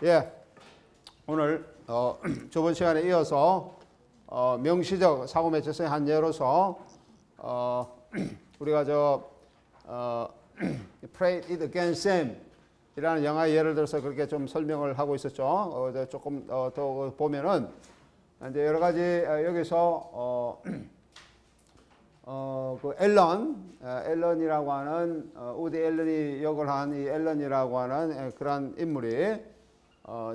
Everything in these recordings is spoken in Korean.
예, 오늘 저번 시간에 이어서 명시적 사고 매체성의 한 예로서 우리가 Pray It Again Sam 이라는 영화 예를 들어서 그렇게 좀 설명을 하고 있었죠. 조금 더 보면은 이제 여러 가지 여기서 그 앨런이라고 하는 우디 앨런이 역을 한 이 앨런이라고 하는 그런 인물이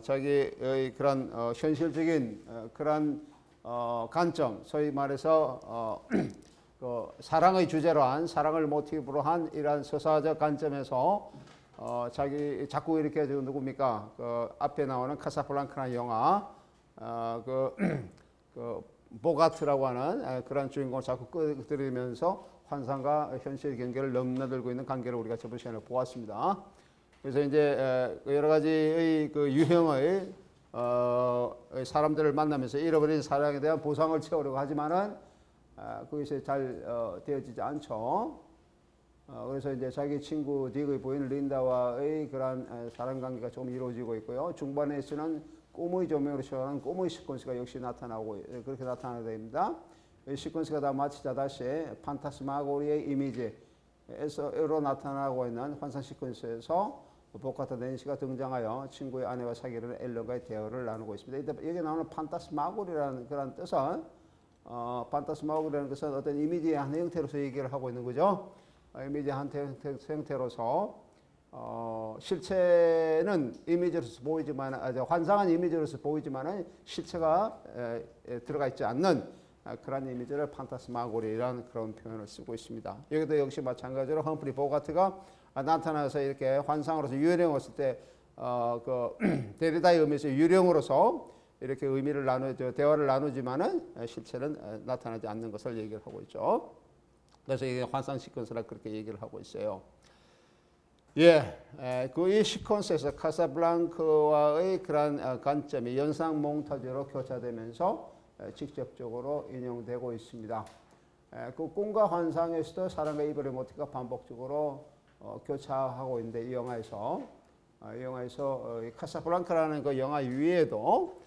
자기의 그런 현실적인 그런 관점, 소위 말해서 그 사랑의 주제로 한, 사랑을 모티브로 한 이러한 서사적 관점에서 자꾸 이렇게 누굽니까? 그 앞에 나오는 카사블랑카라는 영화, 그 보가트라고 하는 그런 주인공을 자꾸 끌어들이면서 환상과 현실 경계를 넘나들고 있는 관계를 우리가 저번 시간에 보았습니다. 그래서 이제 여러 가지의 그 유형의 사람들을 만나면서 잃어버린 사랑에 대한 보상을 채우려고 하지만은 그것이 잘 되어지지 않죠. 그래서 이제 자기 친구 딕의 부인 린다와의 그런 사랑 관계가 좀 이루어지고 있고요. 중반에서는 꿈의 조명으로 시작하는 꿈의 시퀀스가 역시 나타나고 그렇게 나타나게 됩니다. 이 시퀀스가 다 마치자 다시 판타스마고리의 이미지에서로 나타나고 있는 환상 시퀀스에서 보카타 낸시가 등장하여 친구의 아내와 사귀는 앨런과의 대화를 나누고 있습니다. 여기 나오는 판타스마고리라는 그런 뜻은 판타스마고리라는 것은 어떤 이미지의 한 형태로서 얘기를 하고 있는 거죠. 이미지의 한 형태로서 실체는 이미지로서 보이지만 환상한 이미지로서 보이지만 실체가 들어가 있지 않는 그런 이미지를 판타스마고리라는 그런 표현을 쓰고 있습니다. 여기도 역시 마찬가지로 험프리 보가트가 나타나서 이렇게 환상으로서 유령으로서 때 그 데리다의 의미에서 유령으로서 이렇게 의미를 대화를 나누지만은 실체는 나타나지 않는 것을 얘기를 하고 있죠. 그래서 이게 환상 시퀀스라 그렇게 얘기를 하고 있어요. 예, 그 이 시퀀스에서 카사블랑카와의 그런 관점이 연상 몽타주로 교차되면서 직접적으로 인용되고 있습니다. 그 꿈과 환상에서도 사랑과 이별의 모티브가 반복적으로 교차하고 있는데 이 영화에서 카사블랑카라는 그 영화 위에도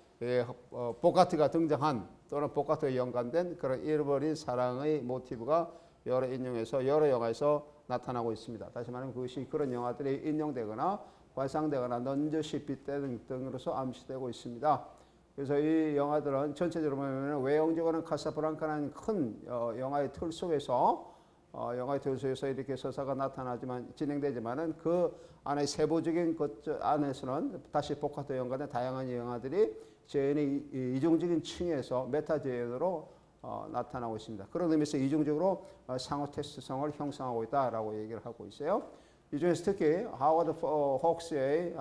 보가트가 등장한 또는 보가트에 연관된 그런 잃어버린 사랑의 모티브가 여러 인용에서 여러 영화에서 나타나고 있습니다. 다시 말하면 그것이 그런 영화들이 인용되거나 관상되거나 넌저시피 등으로서 암시되고 있습니다. 그래서 이 영화들은 전체적으로 보면 외형적으로는 카사블랑카라는 큰 영화의 틀 속에서 이렇게 서사가 나타나지만 진행되지만은 그 안에 세부적인 것 안에서는 다시 보카트와 연관된 다양한 영화들이 재현의 이중적인 층에서 메타 재현으로 나타나고 있습니다. 그런 의미에서 이중적으로 상호 테스트성을 형성하고 있다라고 얘기를 하고 있어요. 이 중에서 특히 하워드 혹스의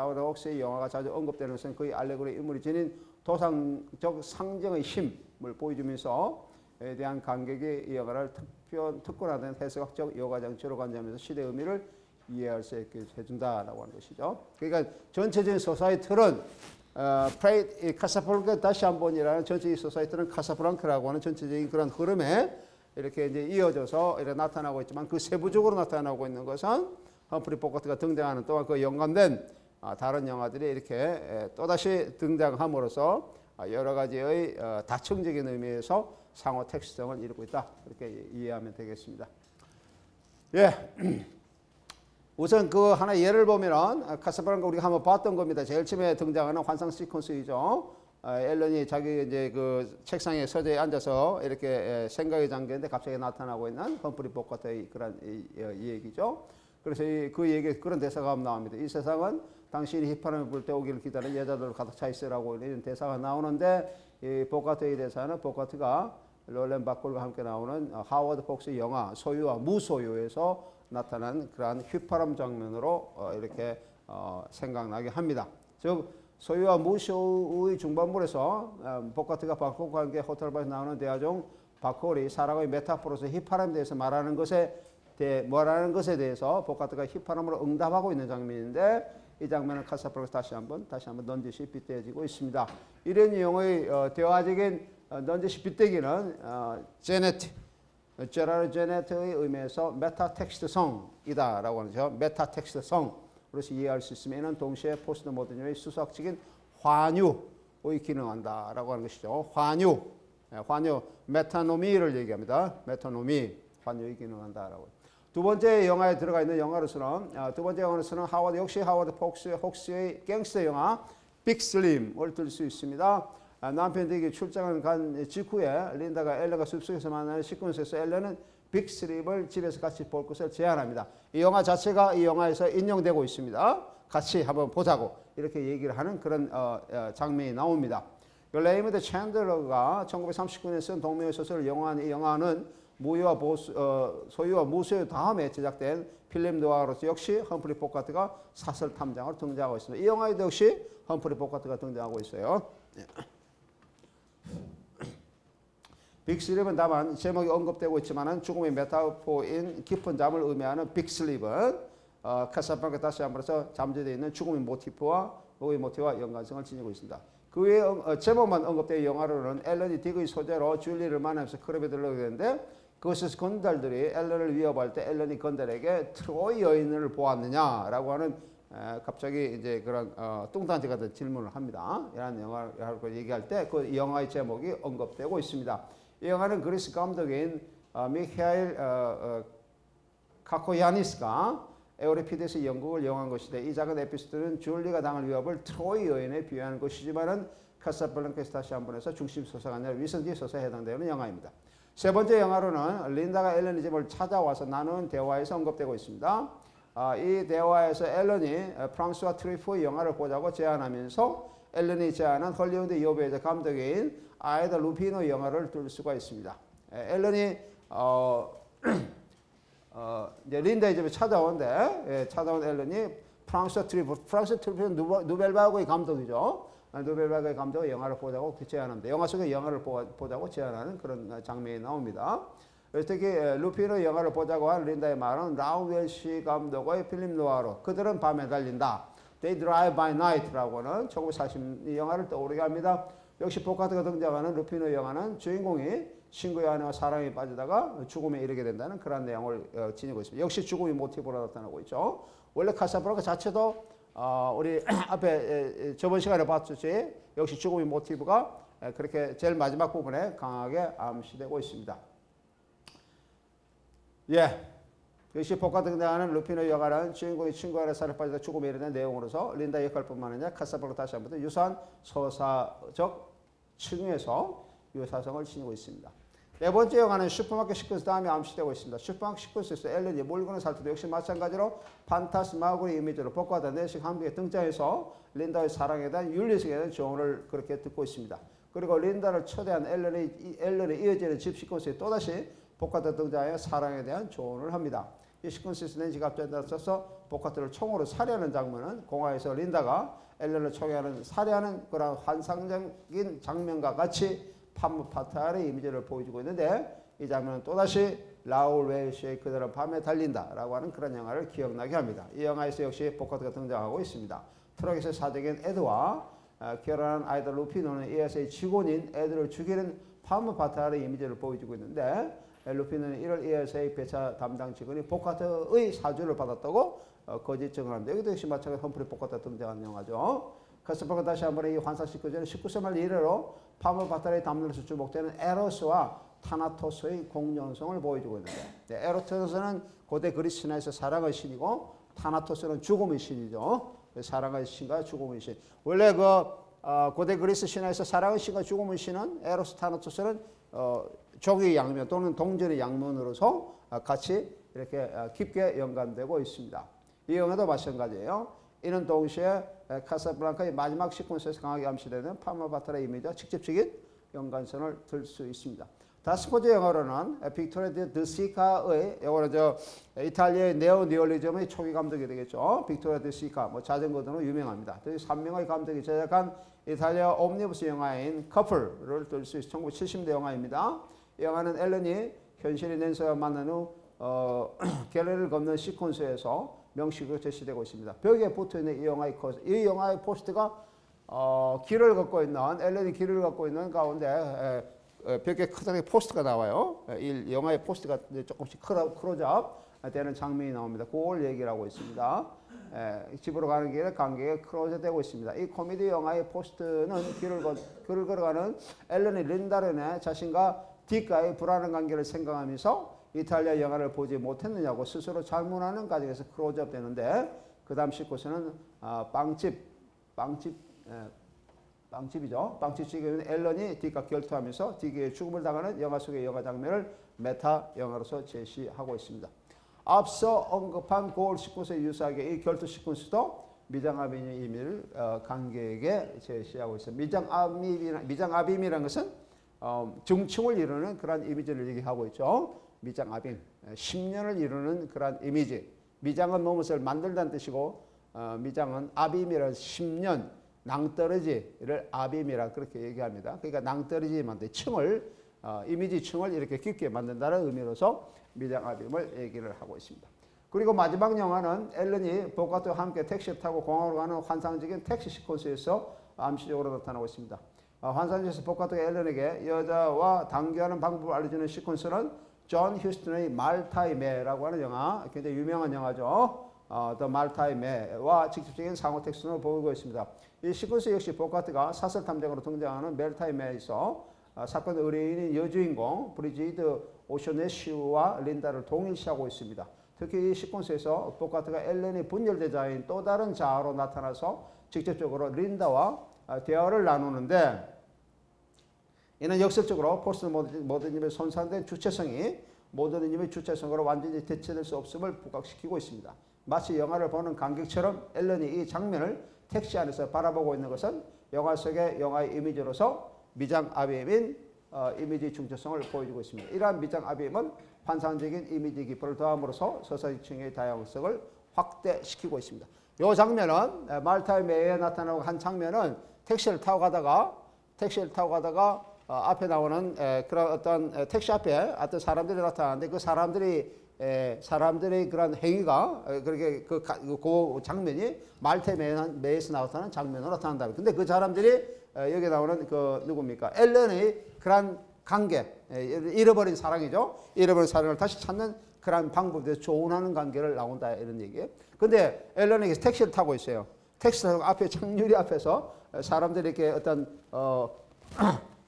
영화가 자주 언급되는 것은 그의 알레고리 인물이 지닌 도상적 상징의 힘을 보여주면서 에 대한 관객이 이 영화를 특권화된 해석학적 여과장치로 관점에서 시대 의미를 이해할 수 있게 해준다라고 하는 것이죠. 그러니까 전체적인 서사의 틀은 카사블랑카 다시 한번이라는 전체적인 서사의 틀은 카사블랑카라고 하는 전체적인 그런 흐름에 이렇게 이제 이어져서 이렇게 나타나고 있지만 그 세부적으로 나타나고 있는 것은 험프리 보가트가 등장하는 또한 그 연관된 다른 영화들이 이렇게 또다시 등장함으로써 여러 가지의 다층적인 의미에서 상호 텍스트성을 이루고 있다. 이렇게 이해하면 되겠습니다. 예. 우선 그 하나 예를 보면은 카사블랑카 우리가 한번 봤던 겁니다. 제일 처음에 등장하는 환상 시퀀스이죠. 앨런이 자기 이제 그 책상에 서재에 앉아서 이렇게 생각의 장기인데 갑자기 나타나고 있는 험프리 보가트의 그런 이 얘기죠. 그래서 그 얘기 그런 대사가 나옵니다. 이 세상은 당신이 휘파람을 불 때 오기를 기다리는 여자들로 가득 차 있으라고 이런 대사가 나오는데 이 보가트의 대사는 보가트가 롤렌 바콜과 함께 나오는 하워드 폭스의 영화 소유와 무소유에서 나타난 그러한 휘파람 장면으로 이렇게 생각나게 합니다. 즉 소유와 무소유의 중반부에서 보가트가 바콜과 함께 호텔바에서 나오는 대화 중 바콜이 사랑의 메타포로서 휘파람에 대해서 말하는 것에 대해서 보가트가 휘파람으로 응답하고 있는 장면인데 이 장면은 카사블랑카 다시 한번 넌지시 빗대어지고 있습니다. 이런 내용의 대화적인 넌지시 빗대기는 제라르 제네트의 의미에서 메타 텍스트성이다라고 하죠. 메타 텍스트성 그래서 이해할 수 있으면 이는 동시에 포스트 모더니즘의 수학적인 환유의 기능한다라고 하는 것이죠. 환유, 환유, 메타노미를 얘기합니다. 메타노미, 환유의 기능한다라고. 두 번째 영화에 들어가 있는 영화로서는 역시 하워드 폭스의 갱스터 영화 빅슬림을 들 수 있습니다. 남편 댁에 출장을 간 직후에 린다가 엘렌과 숲속에서 만나는 시퀀스에서 엘렌은 빅슬립을 집에서 같이 볼 것을 제안합니다. 이 영화 자체가 이 영화에서 인용되고 있습니다. 같이 한번 보자고 이렇게 얘기를 하는 그런 장면이 나옵니다. 레이먼드 챈들러가 1939년에 쓴 동명의 소설을 영화한 이 영화는 소유와 무소유 다음에 제작된 필름 노아로서 역시 험프리 보카트가 사설 탐정으로 등장하고 있습니다. 이 영화에도 역시 험프리 보카트가 등장하고 있어요. 빅슬립은 다만 제목이 언급되고 있지만 죽음의 메타포인 깊은 잠을 의미하는 빅슬립은 카사블랑카 다시 한번서 잠재되어 있는 죽음의 모티프와 연관성을 지니고 있습니다. 그 외에 제목만 언급되어 있는 영화로는 앨런이 딕의 소재로 줄리를 만나면서 클럽에 들어가게 되는데 그것에서 건달들이 앨런을 위협할 때 앨런이 건달에게 트로이 여인을 보았느냐라고 하는 갑자기 이제 그런 뚱딴지 같은 질문을 합니다. 이런 영화를 얘기할 때 그 영화의 제목이 언급되고 있습니다. 이 영화는 그리스 감독인 미카일 카코야니스가 에우리피데스의 연극을 영화한 것인데 이 작은 에피소드는 줄리가 당할 위협을 트로이 여인에 비유하는 것이지만은 카사블랑카에서 다시 한 번에서 중심 소사가 아니라 위선지 소사에 해당되는 영화입니다. 세 번째 영화로는 린다가 앨런의 집을 찾아와서 나누는 대화에서 언급되고 있습니다. 이 대화에서 앨런이 프랑스와 트리포의 영화를 보자고 제안하면서 앨런이 제안한 헐리우드 여배우자 감독인 아이다 루피노 영화를 들 수가 있습니다. 앨런이 이제 린다의 집에 찾아온데 찾아온 앨런이 프랑스 트리포는 누벨바그의 감독이죠. 누벨바그의 감독이 영화를 보자고 제안합니다. 영화 속에 영화를 보자고 제안하는 그런 장면이 나옵니다. 그래서 특히 루피노 영화를 보자고 한 린다의 말은 라우웰시 감독의 필름 노아로 그들은 밤에 달린다. They Drive by Night라고는 1940년 영화를 떠오르게 합니다. 역시 보카트가 등장하는 루피노 영화는 주인공이 친구의 아내와 사랑에 빠지다가 죽음에 이르게 된다는 그런 내용을 지니고 있습니다. 역시 죽음이 모티브로 나타나고 있죠. 원래 카사블랑카 자체도 우리 앞에 저번 시간에 봤듯이 역시 죽음의 모티브가 그렇게 제일 마지막 부분에 강하게 암시되고 있습니다. 역시 보카트 등장하는 루피노 영화는 주인공이 친구의 아내 살에 빠지다 죽음에 이르는 내용으로서 린다 역할뿐만 아니라 카사블랑카 다시 한번 유사한 서사적 층에서 유사성을 지니고 있습니다. 네 번째 영화는 슈퍼마켓 시퀀스 다음에 암시되고 있습니다. 슈퍼마켓 시퀀스에서 앨런이 물건을 살 때도 역시 마찬가지로 판타스마고리 이미지로 복과된 내식 함께 등장해서 린다의 사랑에 대한 윤리성에 대한 조언을 그렇게 듣고 있습니다. 그리고 린다를 초대한 앨런이 이어지는 집 시퀀스에 또다시 보카트 등장하여 사랑에 대한 조언을 합니다. 이 시퀀스에서 낸시 갑자기 써서 보카트를 총으로 살해하는 장면은 공화에서 린다가 앨런을 총애하는 살해하는 그런 환상적인 장면과 같이 판무 파탈의 이미지를 보여주고 있는데 이 장면은 또다시 라울 웰시의 그들은 밤에 달린다라고 하는 그런 영화를 기억나게 합니다. 이 영화에서 역시 보카트가 등장하고 있습니다. 트럭에서 사적인 에드와 결혼한 아이다 루피노는 ESA 직원인 에드를 죽이는 판무 파탈의 이미지를 보여주고 있는데 루피는 이를 ESA 배차 담당 직원이 보카트의 사주를 받았다고 거짓 증언합니다. 여기도 역시 마찬가지로 험프리 보카트가 등장하는 영화죠. 카사블랑카 다시 한번 이 환상시켜주는 19세 말 이래로 파무 바탈의 담론에서 주목되는 에로스와 타나토스의 공존성을 보여주고 있는데 에로스는 고대 그리스 신화에서 사랑의 신이고 타나토스는 죽음의 신이죠. 사랑의 신과 죽음의 신. 원래 고대 그리스 신화에서 사랑의 신과 죽음의 신은 에로스 타나토스는 종의 양면 또는 동전의 양면으로서 같이 이렇게 깊게 연관되고 있습니다. 이 영화도 마찬가지예요. 이는 동시에 카사블랑카의 마지막 시퀀스에서 강하게 암시되는 파마바타의 이미지와 직접적인 연관성을 들 수 있습니다. 다섯 번째 영화로는 빅토리아 드 시카의 영화로 이탈리아의 네오니올리즘의 초기 감독이 되겠죠. 빅토리아 드 시카, 자전거등으로 유명합니다. 3명의 감독이 제작한 이탈리아 옴니버스 영화인 커플을 들 수 있는 1970년대 영화입니다. 이 영화는 앨런이 현실의 낸서와 만난 후 갤러리를 걷는 시퀀스에서 명식으로 제시되고 있습니다. 벽에 붙어있는 이 영화의 포스트가 길을 걷고 있는 앨런이 길을 걷고 있는 가운데 벽에 크게 포스트가 나와요. 이 영화의 포스트가 조금씩 클로즈업 되는 장면이 나옵니다. 그걸 얘기를 하고 있습니다. 집으로 가는 길에 관객이 크로즈되고 있습니다. 이 코미디 영화의 포스트는 길을 걸어가는 앨런이 린다른의 자신과 딕과의 불안한 관계를 생각하면서 이탈리아 영화를 보지 못했느냐고 스스로 잘못하는 과정에서 크로즈업 되는데, 그 다음 19세는 빵집이죠. 빵집집에는 앨런이 딕과 결투하면서 딕의 죽음을 당하는 영화 속의 영화 장면을 메타 영화로서 제시하고 있습니다. 앞서 언급한 고을 19세 유사하게 이 결투 시퀀스도 미장아빔의 의미를 관객에게 제시하고 있습니다. 미장아빔이라는 것은 중층을 이루는 그런 이미지를 얘기하고 있죠. 미장아빔, 10년을 이루는 그런 이미지. 미장은 무엇을 만들다는 뜻이고, 미장은 아빔이라는 10년, 낭떠러지를 아빔이라 그렇게 얘기합니다. 그러니까 낭떠러지 만든 층을, 이미지 층을 이렇게 깊게 만든다는 의미로서 미장아빔을 얘기를 하고 있습니다. 그리고 마지막 영화는 앨런이 보카트와 함께 택시를 타고 공항으로 가는 환상적인 택시 시퀀스에서 암시적으로 나타나고 있습니다. 환상적에서 보카트가 앨런에게 여자와 당겨하는 방법을 알려주는 시퀀스는 존 휴스턴의 말타의 매라고 하는 영화, 굉장히 유명한 영화죠. The Maltese Man와 직접적인 상호 텍스트로 보이고 있습니다. 이 시퀀스 역시 보카트가 사설 탐정으로 등장하는 멜타이 매에서 사건 의뢰인인 여주인공 브리지드 오셔네슈와 린다를 동일시하고 있습니다. 특히 이 시퀀스에서 보카트가 앨런이 분열대자인 또 다른 자아로 나타나서 직접적으로 린다와 대화를 나누는데, 이는 역설적으로 포스트 모더니즘의 손상된 주체성이 모더니즘의 주체성으로 완전히 대체될 수 없음을 부각시키고 있습니다. 마치 영화를 보는 관객처럼 앨런이 이 장면을 택시 안에서 바라보고 있는 것은 영화 속의 영화의 이미지로서 미장아빔인 이미지 중체성을 보여주고 있습니다. 이러한 미장아빔은 환상적인 이미지 기포를 더함으로써 서사층의 다양성을 확대시키고 있습니다. 이 장면은 말타의 매에 나타나고 한 장면은 택시를 타고 가다가 앞에 나오는 그런 어떤 택시 앞에 어떤 사람들이 나타나는데, 그 사람들의 그런 행위가 그렇게 그 장면이 말타의 매에서 나타나는 장면으로 나타난다. 근데 그 사람들이 여기 나오는 그 누굽니까? 앨런의 그런 관계, 잃어버린 사랑이죠. 잃어버린 사랑을 다시 찾는 그런 방법에 조언하는 관계를 나온다, 이런 얘기예요. 근데 앨런이 택시를 타고 있어요. 택시 타고 앞에 창유리 앞에서 사람들이 이렇게 어떤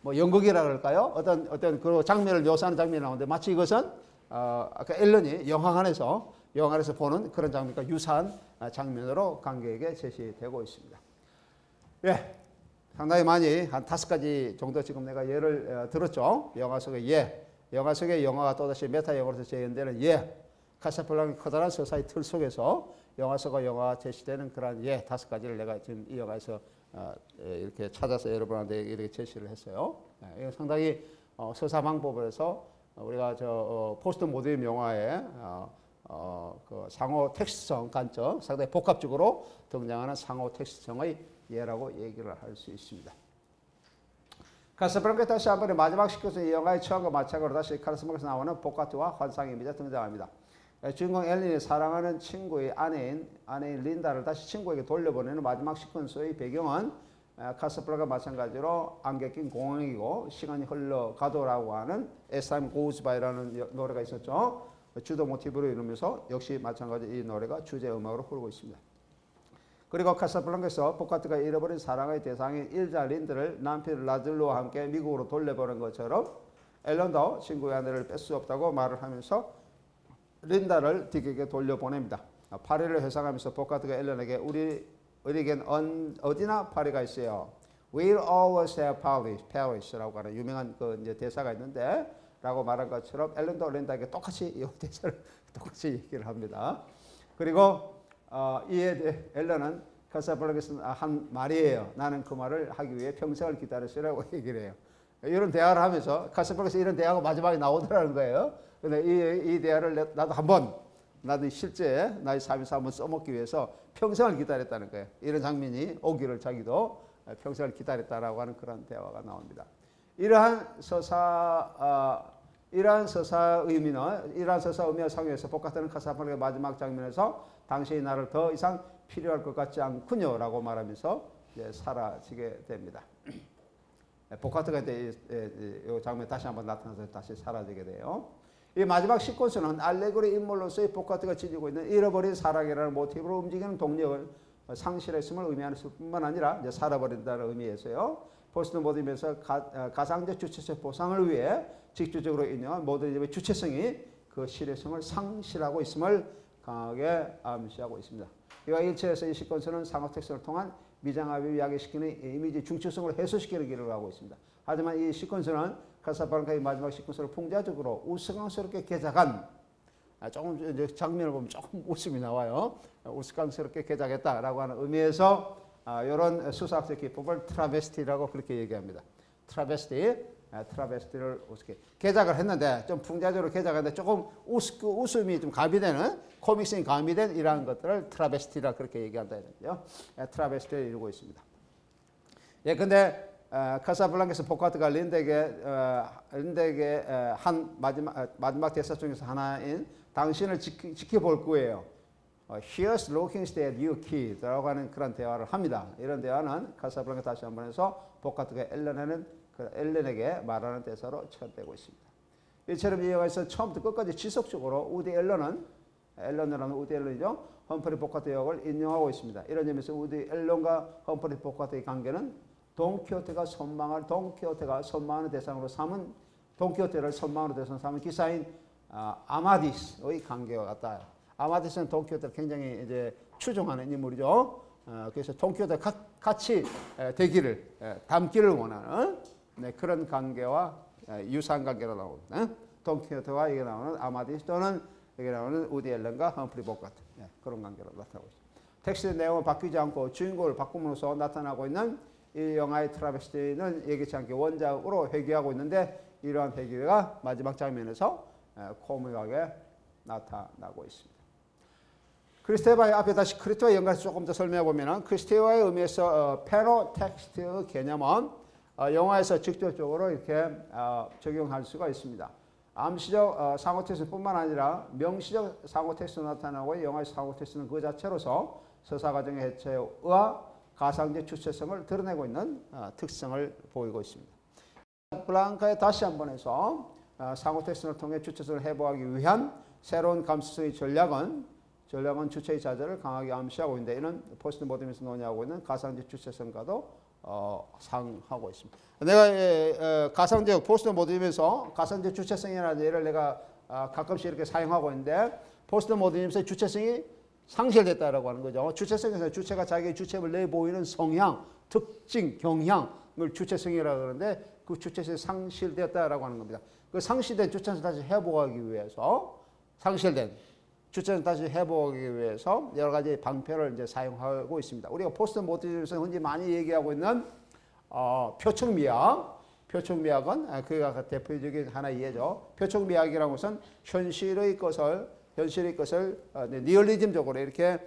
뭐 연극이라 그럴까요? 어떤 그 장면을 묘사하는 장면이 나오는데, 마치 이것은 아까 앨런이 영화 안에서 보는 그런 장면과 유사한 장면으로 관객에게 제시되고 있습니다. 예. 상당히 많이 한 5가지 정도 지금 내가 예를 들었죠. 영화 속의 영화 속의 영화가 또다시 메타 영화로서 재현되는 카사블랑카의 커다란 서사의 틀 속에서 영화 속의 영화가 제시되는 그런 5가지를 내가 지금 이 영화에서 이렇게 찾아서 여러분한테 이렇게 제시를 했어요. 이거 상당히 서사 방법에서 우리가 포스트 모더니즘 영화의 그 상호 텍스트성 관점, 상당히 복합적으로 등장하는 상호 텍스트성의 예라고 얘기를 할 수 있습니다. 카사블랑카 다시 한번 마지막 시켜서 이 영화의 처음과 마찬가지로 다시 카사블랑카에서 나오는 보카트와 환상 이미지가 등장합니다. 주인공 앨런이 사랑하는 친구의 아내인 린다를 다시 친구에게 돌려보내는 마지막 시퀀스의 배경은 카사블랑카 마찬가지로 안개 낀 공항이고 시간이 흘러가도라고 하는 As Time Goes By라는 노래가 있었죠. 주도 모티브로 이루면서 역시 마찬가지 이 노래가 주제 음악으로 흐르고 있습니다. 그리고 카사블랑카에서 보카트가 잃어버린 사랑의 대상인 일자 린드를 남편 라즐로와 함께 미국으로 돌려보낸 것처럼 앨런도 친구의 아내를 뺄 수 없다고 말을 하면서 린다를 딕에게 돌려보냅니다. 파리를 회상하면서 보카트가 앨런에게 우리에겐 어디나 파리가 있어요. We'll always have Paris라고 하는 유명한 그 이제 대사가 있는데, 라고 말한 것처럼 앨런도 린다에게 똑같이 이 대사를 똑같이 얘기를 합니다. 그리고 이에 대해 앨런은 카사블랑카에서 한 말이에요. 나는 그 말을 하기 위해 평생을 기다렸으라고 얘기를 해요. 이런 대화를 하면서 카사블랑카에서 이런 대화가 마지막에 나오더라는 거예요. 근데 이 대화를 나도 실제 나의 삶에서 한번 써먹기 위해서 평생을 기다렸다는 거예요. 이런 장면이 오기를 자기도 평생을 기다렸다라고 하는 그런 대화가 나옵니다. 이러한 서사 의미와 상황에서 보카트는 카사블랑카의 마지막 장면에서 당신이 나를 더 이상 필요할 것 같지 않군요 라고 말하면서 이제 사라지게 됩니다. 보카트가 이제 이 장면에 다시 한번 나타나서 다시 사라지게 돼요. 이 마지막 시퀀스는 알레고리 인물로서의 보카트가 지니고 있는 잃어버린 사랑이라는 모티브로 움직이는 동력을 상실했음을 의미하는 뿐만 아니라 이제 살아버린다는 의미에서요. 포스트 모더니즘에서 가상적 주체적 보상을 위해 직접적으로 인용한 모더니즘의 주체성이 그 실효성을 상실하고 있음을 강하게 암시하고 있습니다. 이와 일체에서 이 시퀀스는 상호 텍스트를 통한 미장합을 야기시키는 이미지 중추성을 해소시키는 길을 가고 있습니다. 하지만 이 시퀀스는 카사블랑카의 마지막 시퀀스를 풍자적으로 우스꽝스럽게 개작한 조금 이제 장면을 보면 조금 웃음이 나와요. 우스꽝스럽게 개작했다라고 하는 의미에서 이런 수사학적 기법을 트라베스티라고 그렇게 얘기합니다. 트라베스티를 어떻게 개작을 했는데 좀 풍자적으로 개작했는데 조금 웃음이 좀 가미되는 코믹성이 가미된 이러한 것들을 트라베스티라 그렇게 얘기한다 이거죠. 트라베스티를 이루고 있습니다. 예, 근데 카사블랑카에서 보카트가 린덱의 한 마지막 대사 중에서 하나인 당신을 지켜볼 거예요. Here's looking at you, kid. 라고 하는 그런 대화를 합니다. 이런 대화는 카사블랑카 다시 한번 해서 보카트가 앨런에게 말하는 대사로 처리되고 있습니다. 이처럼 이 영화에서 처음부터 끝까지 지속적으로 우디 앨런이라는 우디 앨런이죠. 험프리 보카트 역을 인용하고 있습니다. 이런 점에서 우디 앨런과 험프리 보카트의 관계는 돈키호테가 선망하는 대상으로 삼은 돈키호테를 선망으로 대상으로 삼은 기사인 아마디스의 관계와 같다. 아마디스는 돈키호테를 굉장히 이제 추종하는 인물이죠. 그래서 돈키호테 같이 되기를 닮기를 원하는 그런 관계와 유사한 관계로 나옵니다. 돈키호테와 이게 나오는 아마디스 또는 여기 나오는 우디 앨런과 험프리 보카트 그런 관계로 나타나고 있습니다. 텍스트 내용은 바뀌지 않고 주인공을 바꿈으로써 나타나고 있는 이 영화의 트라베스티는 예기치 않게 원작으로 회귀하고 있는데 이러한 회귀가 마지막 장면에서 코믹하게 나타나고 있습니다. 크리스테바의 앞에 다시 크리스테와 연관해서 조금 더 설명해 보면은 크리스테와의 의미에서 페노텍스트 개념은 영화에서 직접적으로 이렇게 적용할 수가 있습니다. 암시적 상호 텍스트뿐만 아니라 명시적 상호 텍스트로 나타나고 영화의 상호 텍스트는 그 자체로서 서사 과정의 해체와 가상적 주체성을 드러내고 있는 특성을 보이고 있습니다. 블랑카에 다시 한번 해서 상호 텍스트를 통해 주체성을 해부하기 위한 새로운 감수성의 전략은 주체의 자질을 강하게 암시하고 있는데 이는 포스트 모더니즘에서 논의하고 있는 가상적 주체성과도 상하고 있습니다. 내가 가상적 포스트 모더니즘에서 가상적 주체성이라는 예를 내가 가끔씩 이렇게 사용하고 있는데 포스트 모더니즘에서의 주체성이 상실됐다라고 하는 거죠. 주체성에서 주체가 자기의 주체를 내보이는 성향, 특징, 경향을 주체성이라고 하는데 그 주체성이 상실됐다라고 하는 겁니다. 그 상실된 주체성을 다시 회복하기 위해서 상실된 주체성을 다시 회복하기 위해서 여러 가지 방편을 이제 사용하고 있습니다. 우리가 포스트 모더니즘에서 흔히 많이 얘기하고 있는 표청미학. 표청미학은 그가 대표적인 하나의 예죠. 표청미학이라는 것은 현실의 것을 리얼리즘적으로 이렇게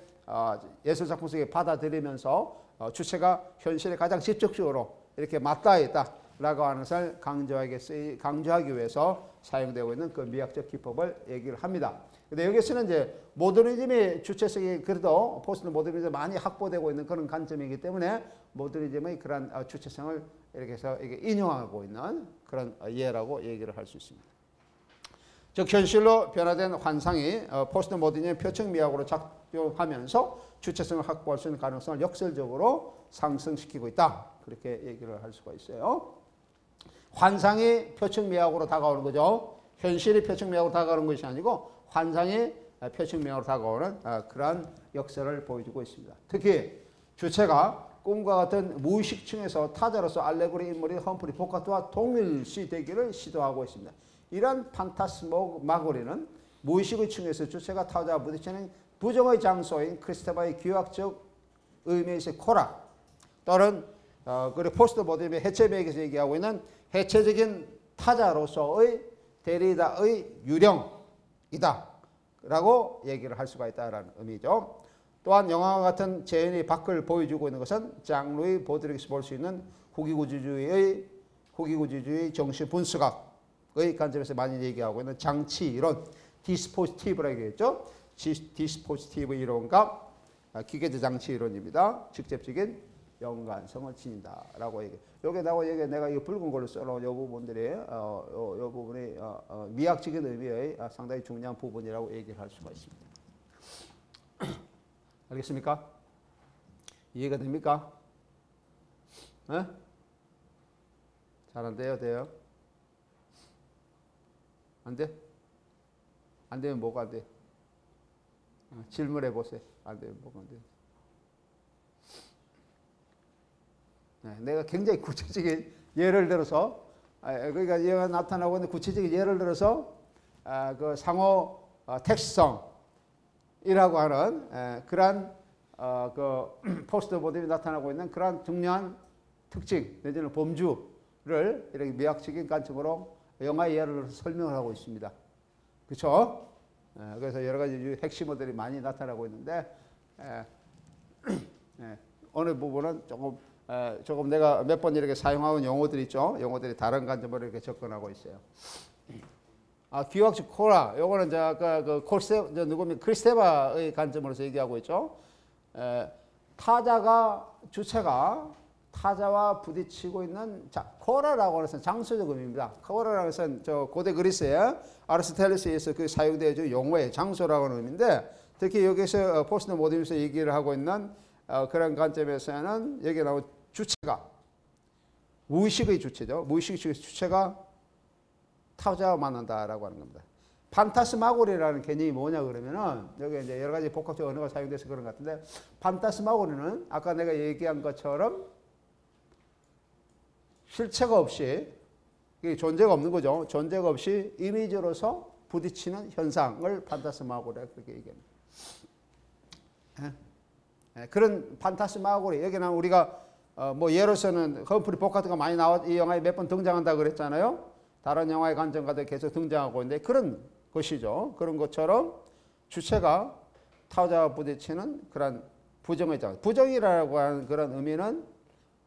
예술작품 속에 받아들이면서 주체가 현실에 가장 직접적으로 이렇게 맞닿아 있다라고 하는 것을 강조하기 위해서 사용되고 있는 그 미학적 기법을 얘기를 합니다. 근데 여기서는 이제 모더니즘의 주체성이 그래도 포스트 모더니즘에 많이 확보되고 있는 그런 관점이기 때문에 모더니즘의 그런 주체성을 이렇게 해서 인용하고 있는 그런 예라고 얘기를 할 수 있습니다. 즉 현실로 변화된 환상이 포스트 모더니즘의 표청미학으로 작용하면서 주체성을 확보할 수 있는 가능성을 역설적으로 상승시키고 있다. 그렇게 얘기를 할 수가 있어요. 환상이 표청미학으로 다가오는 거죠. 현실이 표청미학으로 다가오는 것이 아니고 환상이 표청미학으로 다가오는 그러한 역설을 보여주고 있습니다. 특히 주체가 꿈과 같은 무의식층에서 타자로서 알레고리 인물인 험프리 보카트와 동일시 되기를 시도하고 있습니다. 이러한 판타스마고리는 무의식의 층에서 주체가 타자와 부딪히는 부정의 장소인 크리스테바의 기하학적 의미에서의 코락 또는 그리고 포스트 모더니즘의 해체 맥에서 얘기하고 있는 해체적인 타자로서의 데리다의 유령이다 라고 얘기를 할 수가 있다는 의미죠. 또한 영화와 같은 재현의 밖을 보여주고 있는 것은 장르의 보드릭에서 볼 수 있는 후기구주주의 정신 분수학의 관점에서 많이 얘기하고 있는 장치 이론, 디스포지티브라고 얘기했죠. 디스포지티브 이론과 기계적 장치 이론입니다. 직접적인 연관성을 지닌다라고 얘기해. 여기 내가 이 붉은 걸로 써놓은 이 부분들이 이 부분이 미학적인 의미의 상당히 중요한 부분이라고 얘기를 할 수가 있습니다. 알겠습니까? 이해가 됩니까? 네? 잘 안 돼요? 돼요? 안 돼? 안 되면 뭐가 안 돼? 질문해 보세요. 안 되면 뭐가 안 돼? 네, 내가 굉장히 구체적인 예를 들어서 그러니까 얘가 나타나고 있는 구체적인 예를 들어서 그 상호 택시성이라고 하는 그러한 그 포스트 모델이 나타나고 있는 그러한 중요한 특징 내지는 범주를 이렇게 미학적인 관점으로 영화의 예를 들어서 설명을 하고 있습니다. 그렇죠? 그래서 여러 가지 핵심어들이 많이 나타나고 있는데 어느 부분은 조금 내가 몇 번 이렇게 사용하는 용어들이 있죠. 용어들이 다른 관점으로 이렇게 접근하고 있어요. 귀학적 코라, 요거는 누구면 크리스테바의 관점으로서 얘기하고 있죠. 주체가 타자와 부딪히고 있는 코라라고 하는 것은 장소적 의미입니다. 코라라는 것은 고대 그리스의 아리스토텔레스에서 그 사용되어진 용어의 장소라고 하는 의미인데 특히 여기서 포스트 모더니즘에서 얘기를 하고 있는 그런 관점에서는 여기 나온 주체가 무의식의 주체죠. 무의식의 주체가 타자와 만난다라고 하는 겁니다. 판타스마고리라는 개념이 뭐냐 그러면은 여기 이제 여러 가지 복합적 언어가 사용돼서 그런 것 같은데 판타스마고리는 아까 내가 얘기한 것처럼 실체가 없이 존재가 없는 거죠. 존재가 없이 이미지로서 부딪히는 현상을 판타스마고리라고 그렇게 얘기합니다. 그런 판타스마고리 여기는 우리가 뭐 예로서는 험프리 보카트가 많이 이 영화에 몇 번 등장한다 그랬잖아요. 다른 영화의 관점과도 계속 등장하고 있는데 그런 것이죠. 그런 것처럼 주체가 타자와 부딪히는 그런 부정의 장. 부정이라고 하는 그런 의미는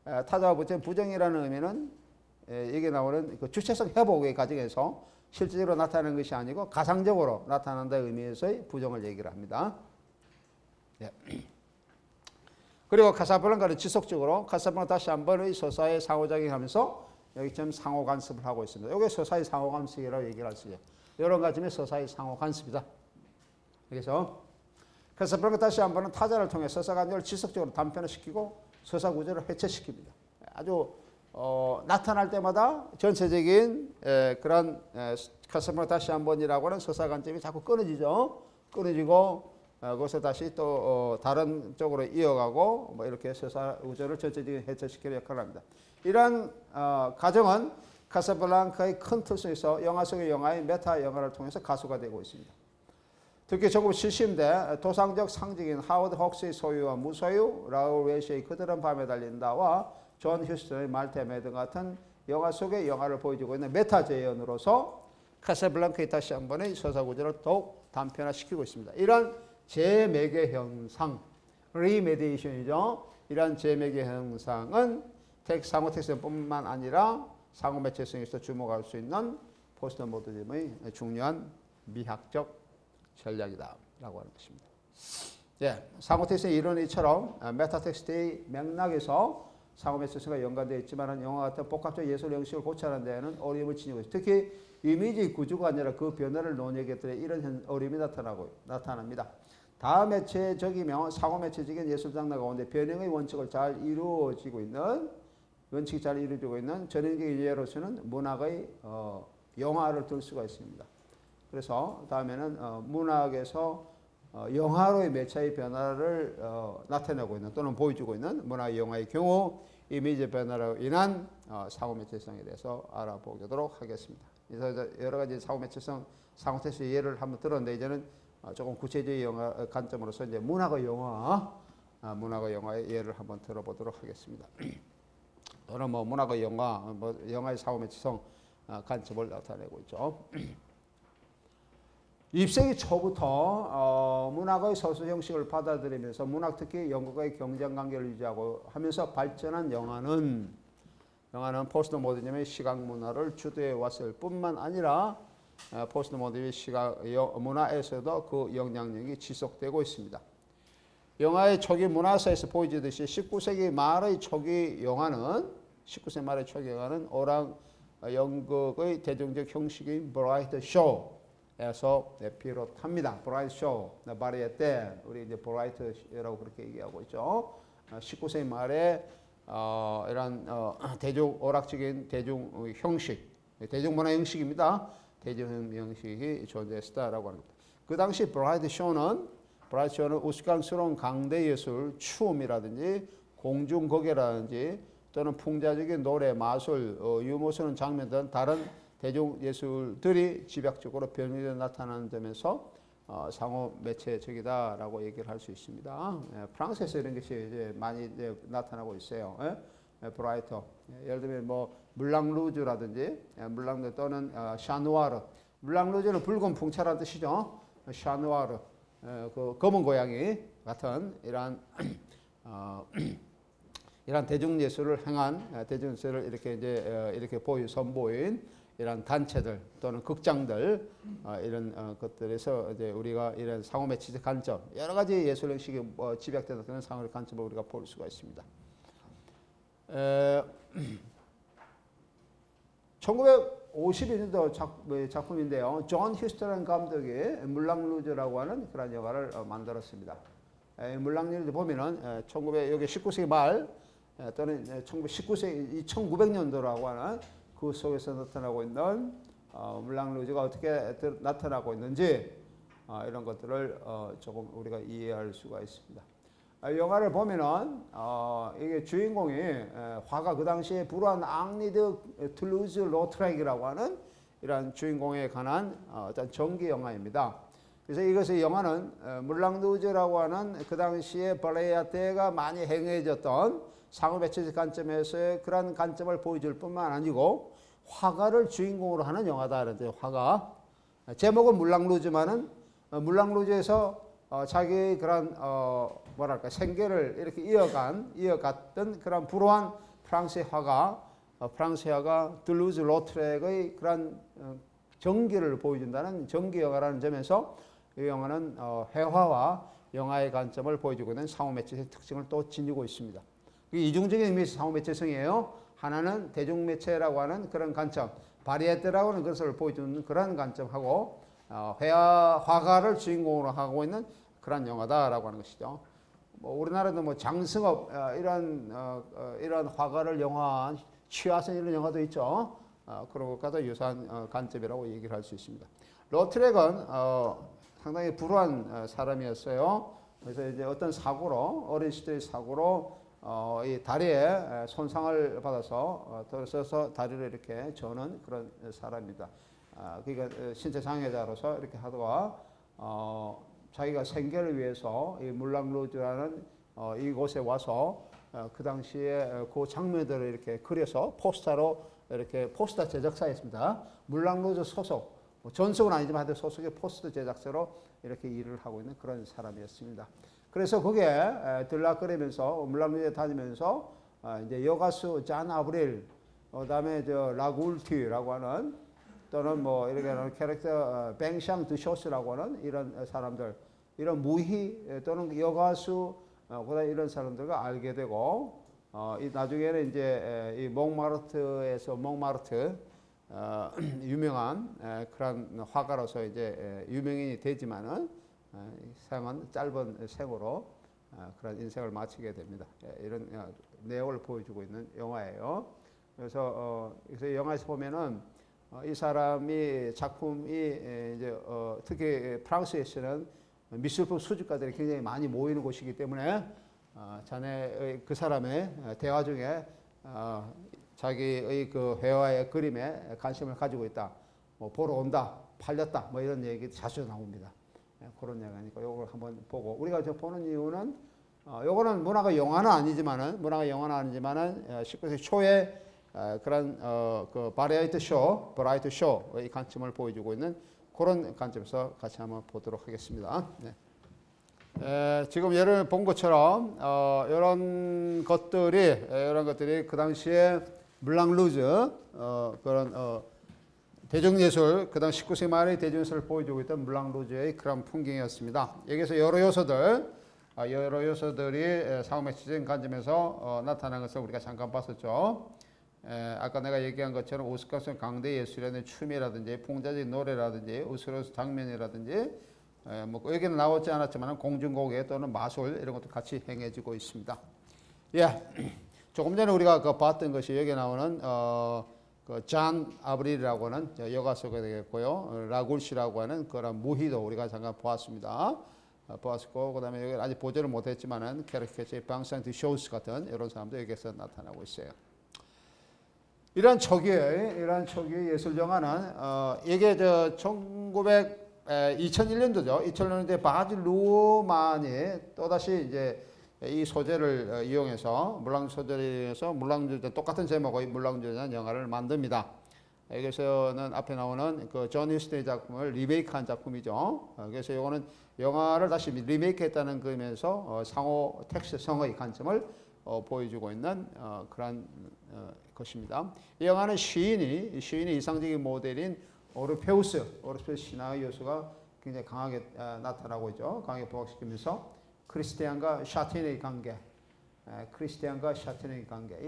타자와 부딪히는 부정이라는 의미는 여기 나오는 그 주체성 회복의 과정에서 실질적으로 나타나는 것이 아니고 가상적으로 나타난다는 의미에서의 부정을 얘기를 합니다. 예. 그리고 카사블랑카는 지속적으로 카사블랑카 다시 한 번의 서사의 상호작용하면서 여기 지금 상호 간섭을 하고 있습니다. 이게 서사의 상호 간섭이라고 얘기를 할 수 있어요. 이런 가지면 서사의 상호 간섭이다. 그래서 카사블랑카 다시 한 번은 타자를 통해 서사 관계를 지속적으로 단편화시키고 서사 구조를 해체시킵니다. 아주 나타날 때마다 전체적인 그런 카사블랑카 다시 한 번이라고 하는 서사 관점이 자꾸 끊어지죠. 끊어지고 거기서 다시 또 다른 쪽으로 이어가고 뭐 이렇게 서사 구조를 전체적인 해체시키는 역할을 합니다. 이러한 과정은 카사블랑카의 큰 틀 속에서 영화 속의 영화의 메타 영화를 통해서 가수가 되고 있습니다. 특히 1970년대 도상적 상징인 하워드 헉스의 소유와 무소유, 라울 웨시의 그들은 밤에 달린다와 존 휴스턴의 말테 매드 같은 영화 속의 영화를 보여주고 있는 메타 재현으로서 카사블랑카의 다시 한 번의 서사 구조를 더욱 단편화시키고 있습니다. 이런 재매개 현상, 리메디에이션이죠. 이런 재매개 현상은 상호 텍스트뿐만 아니라 상호 매체성에서 주목할 수 있는 포스트 모더니즘의 중요한 미학적 전략이다라고 하는 것입니다. 예, 상호 텍스트의 이론이처럼 메타 텍스트의 맥락에서 상호 매체성과 연관되어 있지만 영화 같은 복합적 예술 형식을 고찰하는 데에는 어려움을 지니고 있습니다. 특히 이미지 구조가 아니라 그 변화를 논의하겠더니 이런 어려움이 나타납니다. 다매체적이며 상호매체적인 예술 장르 가운데 변형의 원칙이 잘 이루어지고 있는 전형적인 예로서는 문학의 영화를 들 수가 있습니다. 그래서 다음에는 문학에서 영화로의 매체의 변화를 나타내고 있는 또는 보여주고 있는 문학 영화의 경우 이미지 변화로 인한 상호매체성에 대해서 알아보도록 하겠습니다. 그래서 여러 가지 상호매체성 예를 한번 들었는데 이제는 조금 구체적인 영화 관점으로서 이제 문학의 영화의 예를 한번 들어보도록 하겠습니다. 또는 뭐 문학의 영화의 상호매체성 관점을 나타내고 있죠. 20세기 초부터 문학의 서술 형식을 받아들이면서 문학 특히 연극의 경쟁 관계를 유지하고 하면서 발전한 영화는 포스트 모더니즘의 시각 문화를 주도해 왔을 뿐만 아니라 포스트 모더니즘의 시각 문화에서도 그 영향력이 지속되고 있습니다. 영화의 초기 문화사에서 보여지듯이 19세기 말의 초기 영화는 19세기 말의 초기 영화는 오락 연극의 대중적 형식인 브라이트 쇼에서 비롯합니다. 브라이트 쇼, 바리에테, 우리 이제 브라이트라고 그렇게 얘기하고 있죠. 19세기 말에 이런 대중 오락적인 대중 형식, 대중문화 형식입니다. 대중 형식이 존재했다라고 합니다. 그 당시 브라이트 쇼는 우스꽝스러운 강대 예술, 추움이라든지 공중거계라든지 또는 풍자적인 노래, 마술, 유머스러운 장면 등 다른 대중 예술들이 집약적으로 변형되어 나타나는 점에서 상호 매체적이다라고 얘기를 할 수 있습니다. 프랑스에서 이런 것이 이제 많이 이제 나타나고 있어요. 브라이터. 예를 들면 뭐 물랑루즈라든지 물랑루즈 또는 샤누아르. 물랑루즈는 붉은 풍차라는 뜻이죠. 샤누아르. 그 검은 고양이 같은 이러한 대중예술을 행한 대중예술을 이렇게 이제 이렇게 선보인 이런 단체들 또는 극장들 이런 것들에서 이제 우리가 이런 상호 매체적 관점 여러 가지 예술 형식이 집약되는 그런 상호 관점을 우리가 볼 수가 있습니다. 1952년도 작품인데요. 존 휴스턴 감독이 물랑루즈라고 하는 그런 영화를 만들었습니다. 물랑루즈 보면은 여기 19세기 말 또는 1900년도라고 하는 그 속에서 나타나고 있는 물랑루즈가 어떻게 나타나고 있는지 이런 것들을 조금 우리가 이해할 수가 있습니다. 영화를 보면은 이게 주인공이 화가 그 당시에 불우한 앙리드 툴루즈 로트렉이라고 하는 이런 주인공에 관한 어떤 전기 영화입니다. 그래서 이것의 영화는 물랑루즈라고 하는 그 당시에 바리에테가 많이 행해졌던 상호매체적 관점에서의 그런 관점을 보여줄 뿐만 아니고 화가를 주인공으로 하는 영화다. 그런데 화가 제목은 물랑루즈만은 물랑루즈에서 자기의 그런 생계를 이렇게 이어갔던 그런 불우한 프랑스의 화가 툴루즈 로트렉의 그런 전기를 보여준다는 전기 영화라는 점에서 이 영화는 회화와 영화의 관점을 보여주고 있는 상호매체의 특징을 또 지니고 있습니다. 이중적인 의미에서 상호매체성이에요. 하나는 대중매체라고 하는 그런 관점, 바리에테라고 하는 것을 보여주는 그런 관점하고 화가를 주인공으로 하고 있는 그런 영화다라고 하는 것이죠. 우리나라도 뭐 장승업 이런 화가를 영화한 취하선 이런 영화도 있죠. 그런 것과도 유사한 관점이라고 얘기를 할 수 있습니다. 로트렉은 상당히 불우한 사람이었어요. 그래서 이제 어떤 사고로 어린 시절의 사고로 이 다리에 손상을 받아서 들어서서 다리를 이렇게 저는 그런 사람입니다. 그러니까 신체 장애자로서 이렇게 하다가 자기가 생계를 위해서 이 물랑루즈라는 이곳에 와서 그 당시에 그 장면들을 이렇게 그려서 포스터로 이렇게 포스터 제작사였습니다. 물랑루즈 소속 전속은 아니지만 하여튼 소속의 포스터 제작사로 이렇게 일을 하고 있는 그런 사람이었습니다. 그래서 거기에 들락거리면서 물랑루즈에 다니면서 이제 여가수 잔 아브릴, 그다음에 저 라굴티라고 하는 또는 뭐 이렇게 하는 캐릭터 뱅샹 드쇼스라고 하는 이런 사람들, 이런 무희 또는 여가수 그다음 이런 사람들과 알게 되고 나중에는 이제 이 몽마르트에서 유명한 그런 화가로서 이제 유명인이 되지만은 생은 짧은 생으로 그런 인생을 마치게 됩니다. 이런 내용을 보여주고 있는 영화예요. 그래서 영화에서 보면은 이 사람이 작품이 이제 특히 프랑스에서는 미술품 수집가들이 굉장히 많이 모이는 곳이기 때문에 자네의 그 사람의 대화 중에 자기의 그 회화의 그림에 관심을 가지고 있다. 뭐 보러 온다, 팔렸다, 뭐 이런 얘기 자주 나옵니다. 그런 얘기니까 요걸 한번 보고 우리가 저 보는 이유는 요거는 문화가 영화는 아니지만은 19세기 초에 그런 그 브라이트 쇼의 관점을 보여주고 있는 그런 관점에서 같이 한번 보도록 하겠습니다. 네. 지금 예를 본 것처럼 이런 것들이 그 당시에 물랑루즈 그런 대중예술, 그 다음 19세기 말의 대중예술을 보여주고 있던 물랑루즈의 그런 풍경이었습니다. 여기서 여러 요소들, 여러 요소들이 상호 매체적인 관점에서 나타나는 것을 우리가 잠깐 봤었죠. 아까 내가 얘기한 것처럼 오스카성 강대 예술이라든지 춤이라든지 풍자적인 노래라든지 우스러스 장면이라든지 뭐 여기는 나오지 않았지만 공중곡에 또는 마술 이런 것도 같이 행해지고 있습니다. 예, 조금 전에 우리가 봤던 것이 여기 나오는 그 잔 아브릴이라고 하는 여가수가 되겠고요. 라굴시라고 하는 그런 무희도 우리가 잠깐 보았습니다. 보았고 그다음에 여기 아직 보지를 못했지만은 캐릭터의 방상트 쇼스 같은 이런 사람도 여기서 나타나고 있어요. 이런 초기의 예술 영화는 이게 2001년도죠. 2001년도에 바지 루만이 또다시 이제 이 소재를 이용해서 물랑주 소재를 이용해서 물랑주 똑같은 제목의 물랑주라는 영화를 만듭니다. 여기서는 앞에 나오는 그 존 휴스턴의 작품을 리메이크한 작품이죠. 그래서 이거는 영화를 다시 리메이크했다는 의미에서 상호 텍스성의 관점을 보여주고 있는 그런 것입니다. 이 영화는 시인의 이상적인 모델인 오르페우스 신화의 요소가 굉장히 강하게 나타나고 있죠. 강하게 부각시키면서 크리스티안과 샤틴의 관계,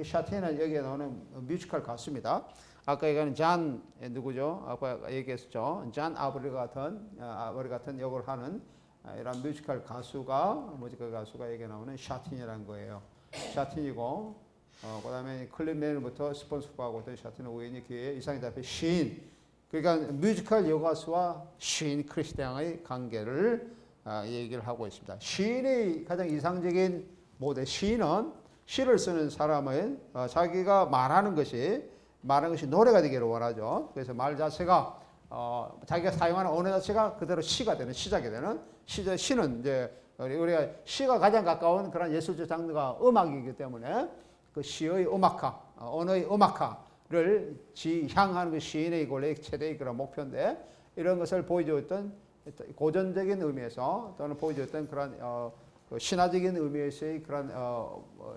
이 샤틴은 여기에 나오는 뮤지컬 가수입니다. 아까 얘기한 잔 누구죠? 아까 얘기했었죠. 잔 아브리 같은 역을 하는 이런 뮤지컬 가수가 여기에 나오는 샤틴이라는 거예요. 샤틴이고 그다음에 클린맨부터 스폰서하고 있던 샤틴은 우연히 기회에 이상이 잡혀 시인. 그러니까 뮤지컬 여가수와 시인 크리스티안의 관계를 얘기를 하고 있습니다. 시인의 가장 이상적인 모델, 시인은 시를 쓰는 사람은 자기가 말하는 것이 노래가 되기를 원하죠. 그래서 말 자체가 자기가 사용하는 언어 자체가 그대로 시가 되는 시작이 되는 시는 이제 우리가 시가 가장 가까운 그런 예술적 장르가 음악이기 때문에 그 시의 음악화, 언어의 음악화를 지향하는 그 시인의 원래 최대의 그런 목표인데 이런 것을 보여주었던 고전적인 의미에서 또는 보여줬던 그런 신화적인 의미에서의 그런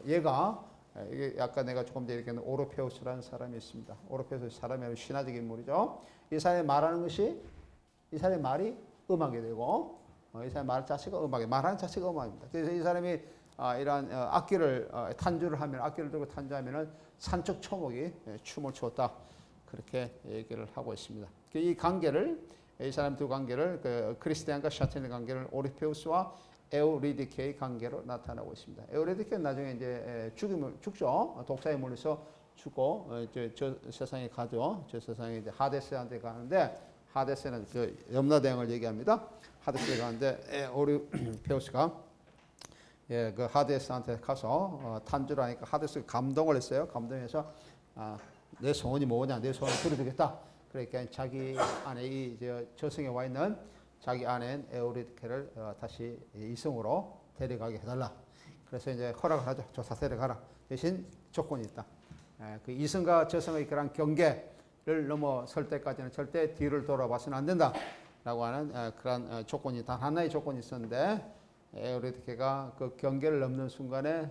얘가 이게 약간 내가 조금 전에 얘기한 오르페우스라는 사람이 있습니다. 오르페우스 사람이 신화적인 인물이죠. 이 사람이 말하는 것이 이 사람의 말이 음악이 되고 이 사람의 말 자체가 말하는 자체가 음악입니다. 그래서 이 사람이 이러한 악기를 탄주를 하면 악기를 들고 탄주하면은 산적 초목이 춤을 추었다 그렇게 얘기를 하고 있습니다. 이 관계를 이 사람 두 관계를 그 크리스티안과 샤틴의 관계를 오르페우스와 에우리디케의 관계로 나타나고 있습니다. 에우리디케는 나중에 이제 죽죠. 독사에 물려서 죽고 저 세상에 가죠. 저 세상에 이제 하데스한테 가는데 하데스는 그 염라대왕을 얘기합니다. 하데스에 가는데 오르페우스가 그 하데스한테 가서 탄주를 하니까 하데스가 감동을 했어요. 감동해서 내 소원이 뭐냐, 내 소원을 들어주겠다. 그러니까 자기 안에 이 저승에 와 있는 자기 아내인 에우리디케를 다시 이승으로 데려가게 해달라. 그래서 이제 허락을 하죠. 조사 데려가라. 대신 조건이 있다. 그 이승과 저승의 그런 경계를 넘어설 때까지는 절대 뒤를 돌아봐서는 안 된다라고 하는 그런 조건이 단 하나의 조건이 있었는데 에우리디케가 그 경계를 넘는 순간에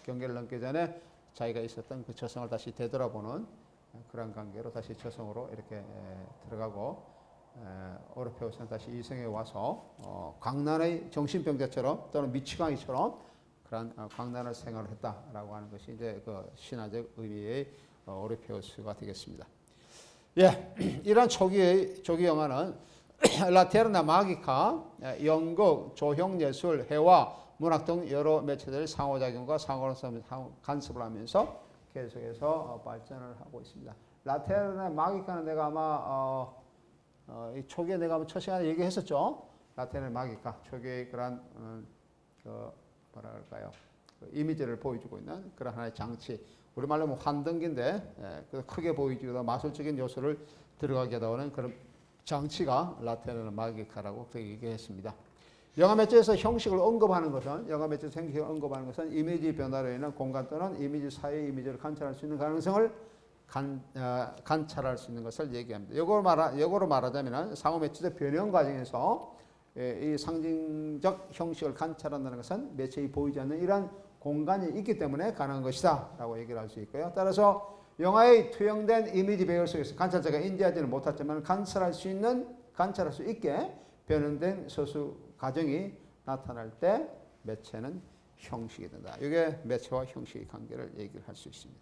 경계를 넘기 전에 자기가 있었던 그 저승을 다시 되돌아보는 그런 관계로 다시 저승으로 이렇게 들어가고 오르페우스는 다시 이승에 와서 광란의 정신병자처럼 또는 미치광이처럼 그런 광란을 생활을 했다라고 하는 것이 이제 그 신화적 의미의 오르페우스가 되겠습니다. 예, 이런 초기 영화는 라테르나 마기카, 연극, 조형 예술, 해와 문학 등 여러 매체들의 상호작용과 간섭을 하면서 계속해서 발전을 하고 있습니다. 라테르나 마기카는 내가 아마 이 초기에 내가 첫 시간에 얘기했었죠. 라테르나 마기카 초기의 그런 뭐라 그럴까요? 그 이미지를 보여주고 있는 그런 하나의 장치. 우리말로 뭐 환등기인데 크게 보여주고 마술적인 요소를 들어가게 하는 그런 장치가 라테르나 마기카라고 그렇게 얘기했습니다. 영화 매체에서 형식을 언급하는 것은 이미지 변화로 인한 공간 또는 이미지 사이의 이미지를 관찰할 수 있는 가능성을 관찰할 수 있는 것을 얘기합니다. 역으로 말하자면 상호 매체적 변형 과정에서 이 상징적 형식을 관찰한다는 것은 매체에 보이지 않는 이러한 공간이 있기 때문에 가능한 것이다 라고 얘기를 할 수 있고요. 따라서 영화의 투영된 이미지 배열 속에서 관찰자가 인지하지는 못했지만 관찰할 수 있게 변형된 서술 과정이 나타날 때 매체는 형식이 된다. 이게 매체와 형식의 관계를 얘기를 할 수 있습니다.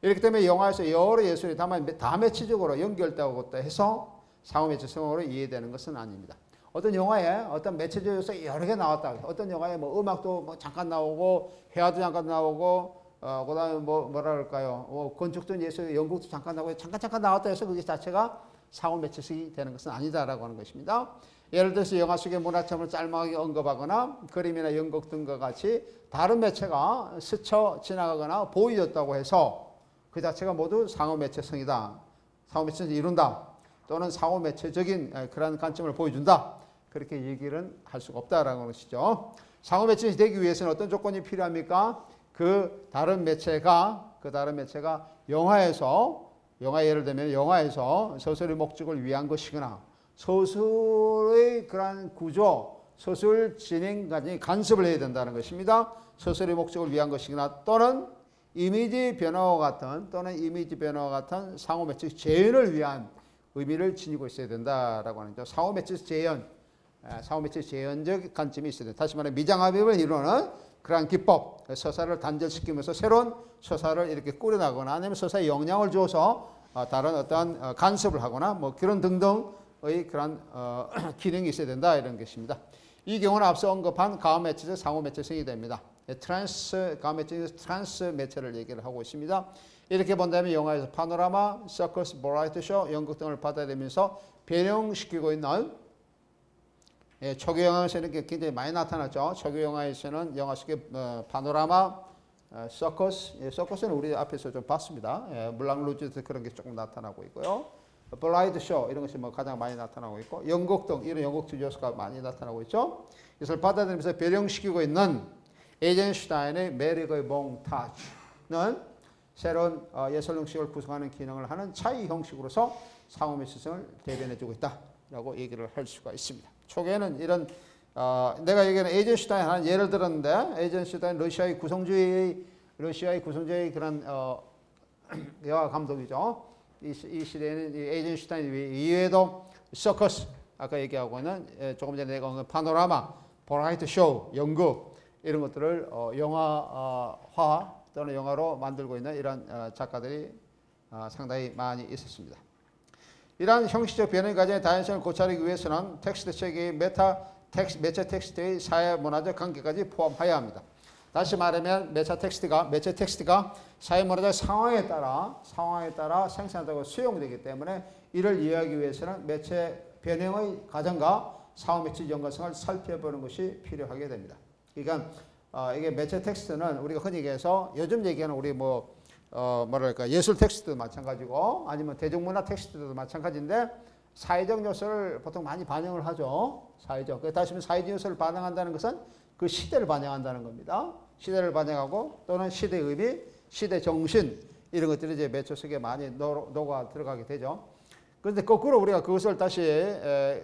이렇기 때문에 영화에서 여러 예술이 다만 다 매체적으로 연결되고 해서 상호 매체성으로 이해되는 것은 아닙니다. 어떤 영화에 어떤 매체적 요소가 여러 개 나왔다. 어떤 영화에 뭐 음악도 뭐 잠깐 나오고 회화도 잠깐 나오고 그다음에 뭐라 그럴까요? 건축도 예술 연극도 잠깐 나오고 잠깐 나왔다 해서 그게 자체가 상호 매체성이 되는 것은 아니다라고 하는 것입니다. 예를 들어서 영화 속의 문화점을 짤막하게 언급하거나 그림이나 연극 등과 같이 다른 매체가 스쳐 지나가거나 보여줬다고 해서 그 자체가 모두 상호 매체성이다. 상호 매체성을 이룬다. 또는 상호 매체적인 그런 관점을 보여준다. 그렇게 얘기를 할 수가 없다라는 것이죠. 상호 매체성이 되기 위해서는 어떤 조건이 필요합니까? 그 다른 매체가 영화 예를 들면 영화에서 소설의 목적을 위한 것이거나 소설의 그러한 구조, 소설 진행까지 간섭을 해야 된다는 것입니다. 소설의 목적을 위한 것이거나 또는 이미지 변화와 같은 상호 매체 재현을 위한 의미를 지니고 있어야 된다라고 하는 거죠. 상호 매체 재현적 관점이 있어야 된다. 다시 말해 미장합입을 이루는 그러한 기법, 서사를 단절시키면서 새로운 서사를 이렇게 꾸려나가거나 아니면 서사에 영향을 줘서 다른 어떤 간섭을 하거나 뭐 그런 등등의 그런 기능이 있어야 된다 이런 것입니다. 이 경우는 앞서 언급한 가업 매체적 상호 매체성이 됩니다. 가업 매체적 트랜스 매체를 얘기를 하고 있습니다. 이렇게 본다면 영화에서 파노라마, 서커스, 버라이어티 쇼, 연극 등을 받아들이면서 변형시키고 있는 초기 영화에서는 굉장히 많이 나타났죠. 초기 영화에서는 영화 속에 파노라마, 서커스는 우리 앞에서 좀 봤습니다. 물랑 루즈도 그런 게 조금 나타나고 있고요. 블라이드 쇼 이런 것이 뭐 가장 많이 나타나고 있고 연극 등 이런 연극 요소가 많이 나타나고 있죠. 이것을 받아들이면서 변형시키고 있는 에이젠슈타인의 매력의 몽타주는 새로운 예술 형식을 구성하는 기능을 하는 차이 형식으로서 상호 매체성을 대변해주고 있다라고 얘기를 할 수가 있습니다. 초기에는 이런 내가 얘기하는 에이젠슈타인 하는 예를 들었는데 에이젠슈타인 러시아의 구성주의 그런 영화 감독이죠. 이 시대에는 에이젠슈타인 이외에도 서커스 아까 얘기하고 있는 조금 전에 내가 언급한 파노라마, 버라이어티 쇼, 연극 이런 것들을 영화화 또는 영화로 만들고 있는 이런 작가들이 상당히 많이 있었습니다. 이러한 형식적 변형 과정의 다양성을 고찰하기 위해서는 텍스트 체계의 매체 텍스트의 사회 문화적 관계까지 포함해야 합니다. 다시 말하면 매체 텍스트가 사회 문화적 상황에 따라 생산되고 수용되기 때문에 이를 이해하기 위해서는 매체 변형의 과정과 상호 매체 연관성을 살펴보는 것이 필요하게 됩니다. 그러니까 이게 매체 텍스트는 우리가 흔히 얘기해서 요즘 얘기하는 우리 뭐랄까 예술 텍스트도 마찬가지고 아니면 대중문화 텍스트도 마찬가지인데 사회적 요소를 보통 많이 반영을 하죠. 다시 말해 사회적 요소를 반영한다는 것은 그 시대를 반영한다는 겁니다. 시대를 반영하고 또는 시대의 의미, 시대 정신 이런 것들이 이제 매체 속에 많이 녹아 들어가게 되죠. 그런데 거꾸로 우리가 그것을 다시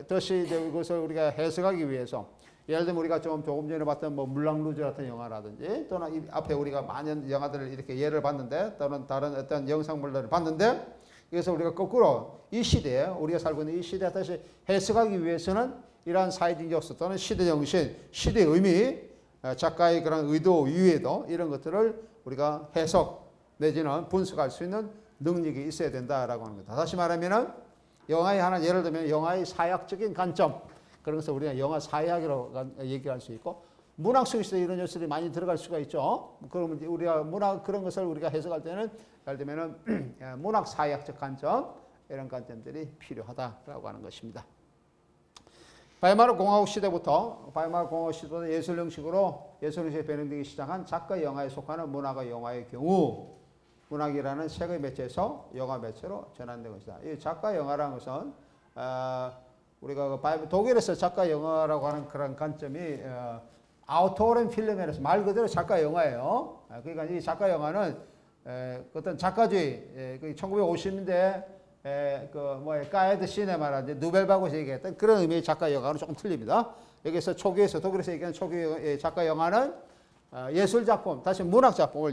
그것을 우리가 해석하기 위해서 예를 들면 우리가 조금 전에 봤던 물랑 루즈 같은 영화라든지 또는 앞에 우리가 많은 영화들을 이렇게 예를 봤는데 또는 다른 어떤 영상물들을 봤는데 그래서 우리가 거꾸로 이 시대에 우리가 살고 있는 이 시대에 다시 해석하기 위해서는 이러한 사회적 요소 또는 시대 정신, 시대 의미, 작가의 그런 의도 이외에도 이런 것들을 우리가 해석 내지는 분석할 수 있는 능력이 있어야 된다라고 하는 겁니다. 다시 말하면은 영화의 하나 예를 들면 영화의 사회학적인 관점 그런 것을 우리가 영화 사회학이라고 얘기할 수 있고 문학 속에서 이런 요소들이 많이 들어갈 수가 있죠. 그러면 우리가 문학 그런 것을 우리가 해석할 때는 예를 들면은 문학 사회학적 관점 이런 관점들이 필요하다라고 하는 것입니다. 바이마르 공화국 시대부터 예술 형식으로 변형되기 시작한 작가 영화에 속하는 문화가 영화의 경우 문학이라는 색의 매체에서 영화 매체로 전환된 것이다. 이 작가 영화라는 것은 우리가 독일에서 작가 영화라고 하는 그런 관점이 아우토른 필름에서 말 그대로 작가 영화예요. 그러니까 이 작가 영화는 어떤 작가주의 1950년대 까에드 시네마라든지 누벨바그에서 얘기했던 그런 의미의 작가 영화는 조금 틀립니다. 여기서 독일에서 얘기하는 초기 작가 영화는 예술 작품, 다시 문학 작품을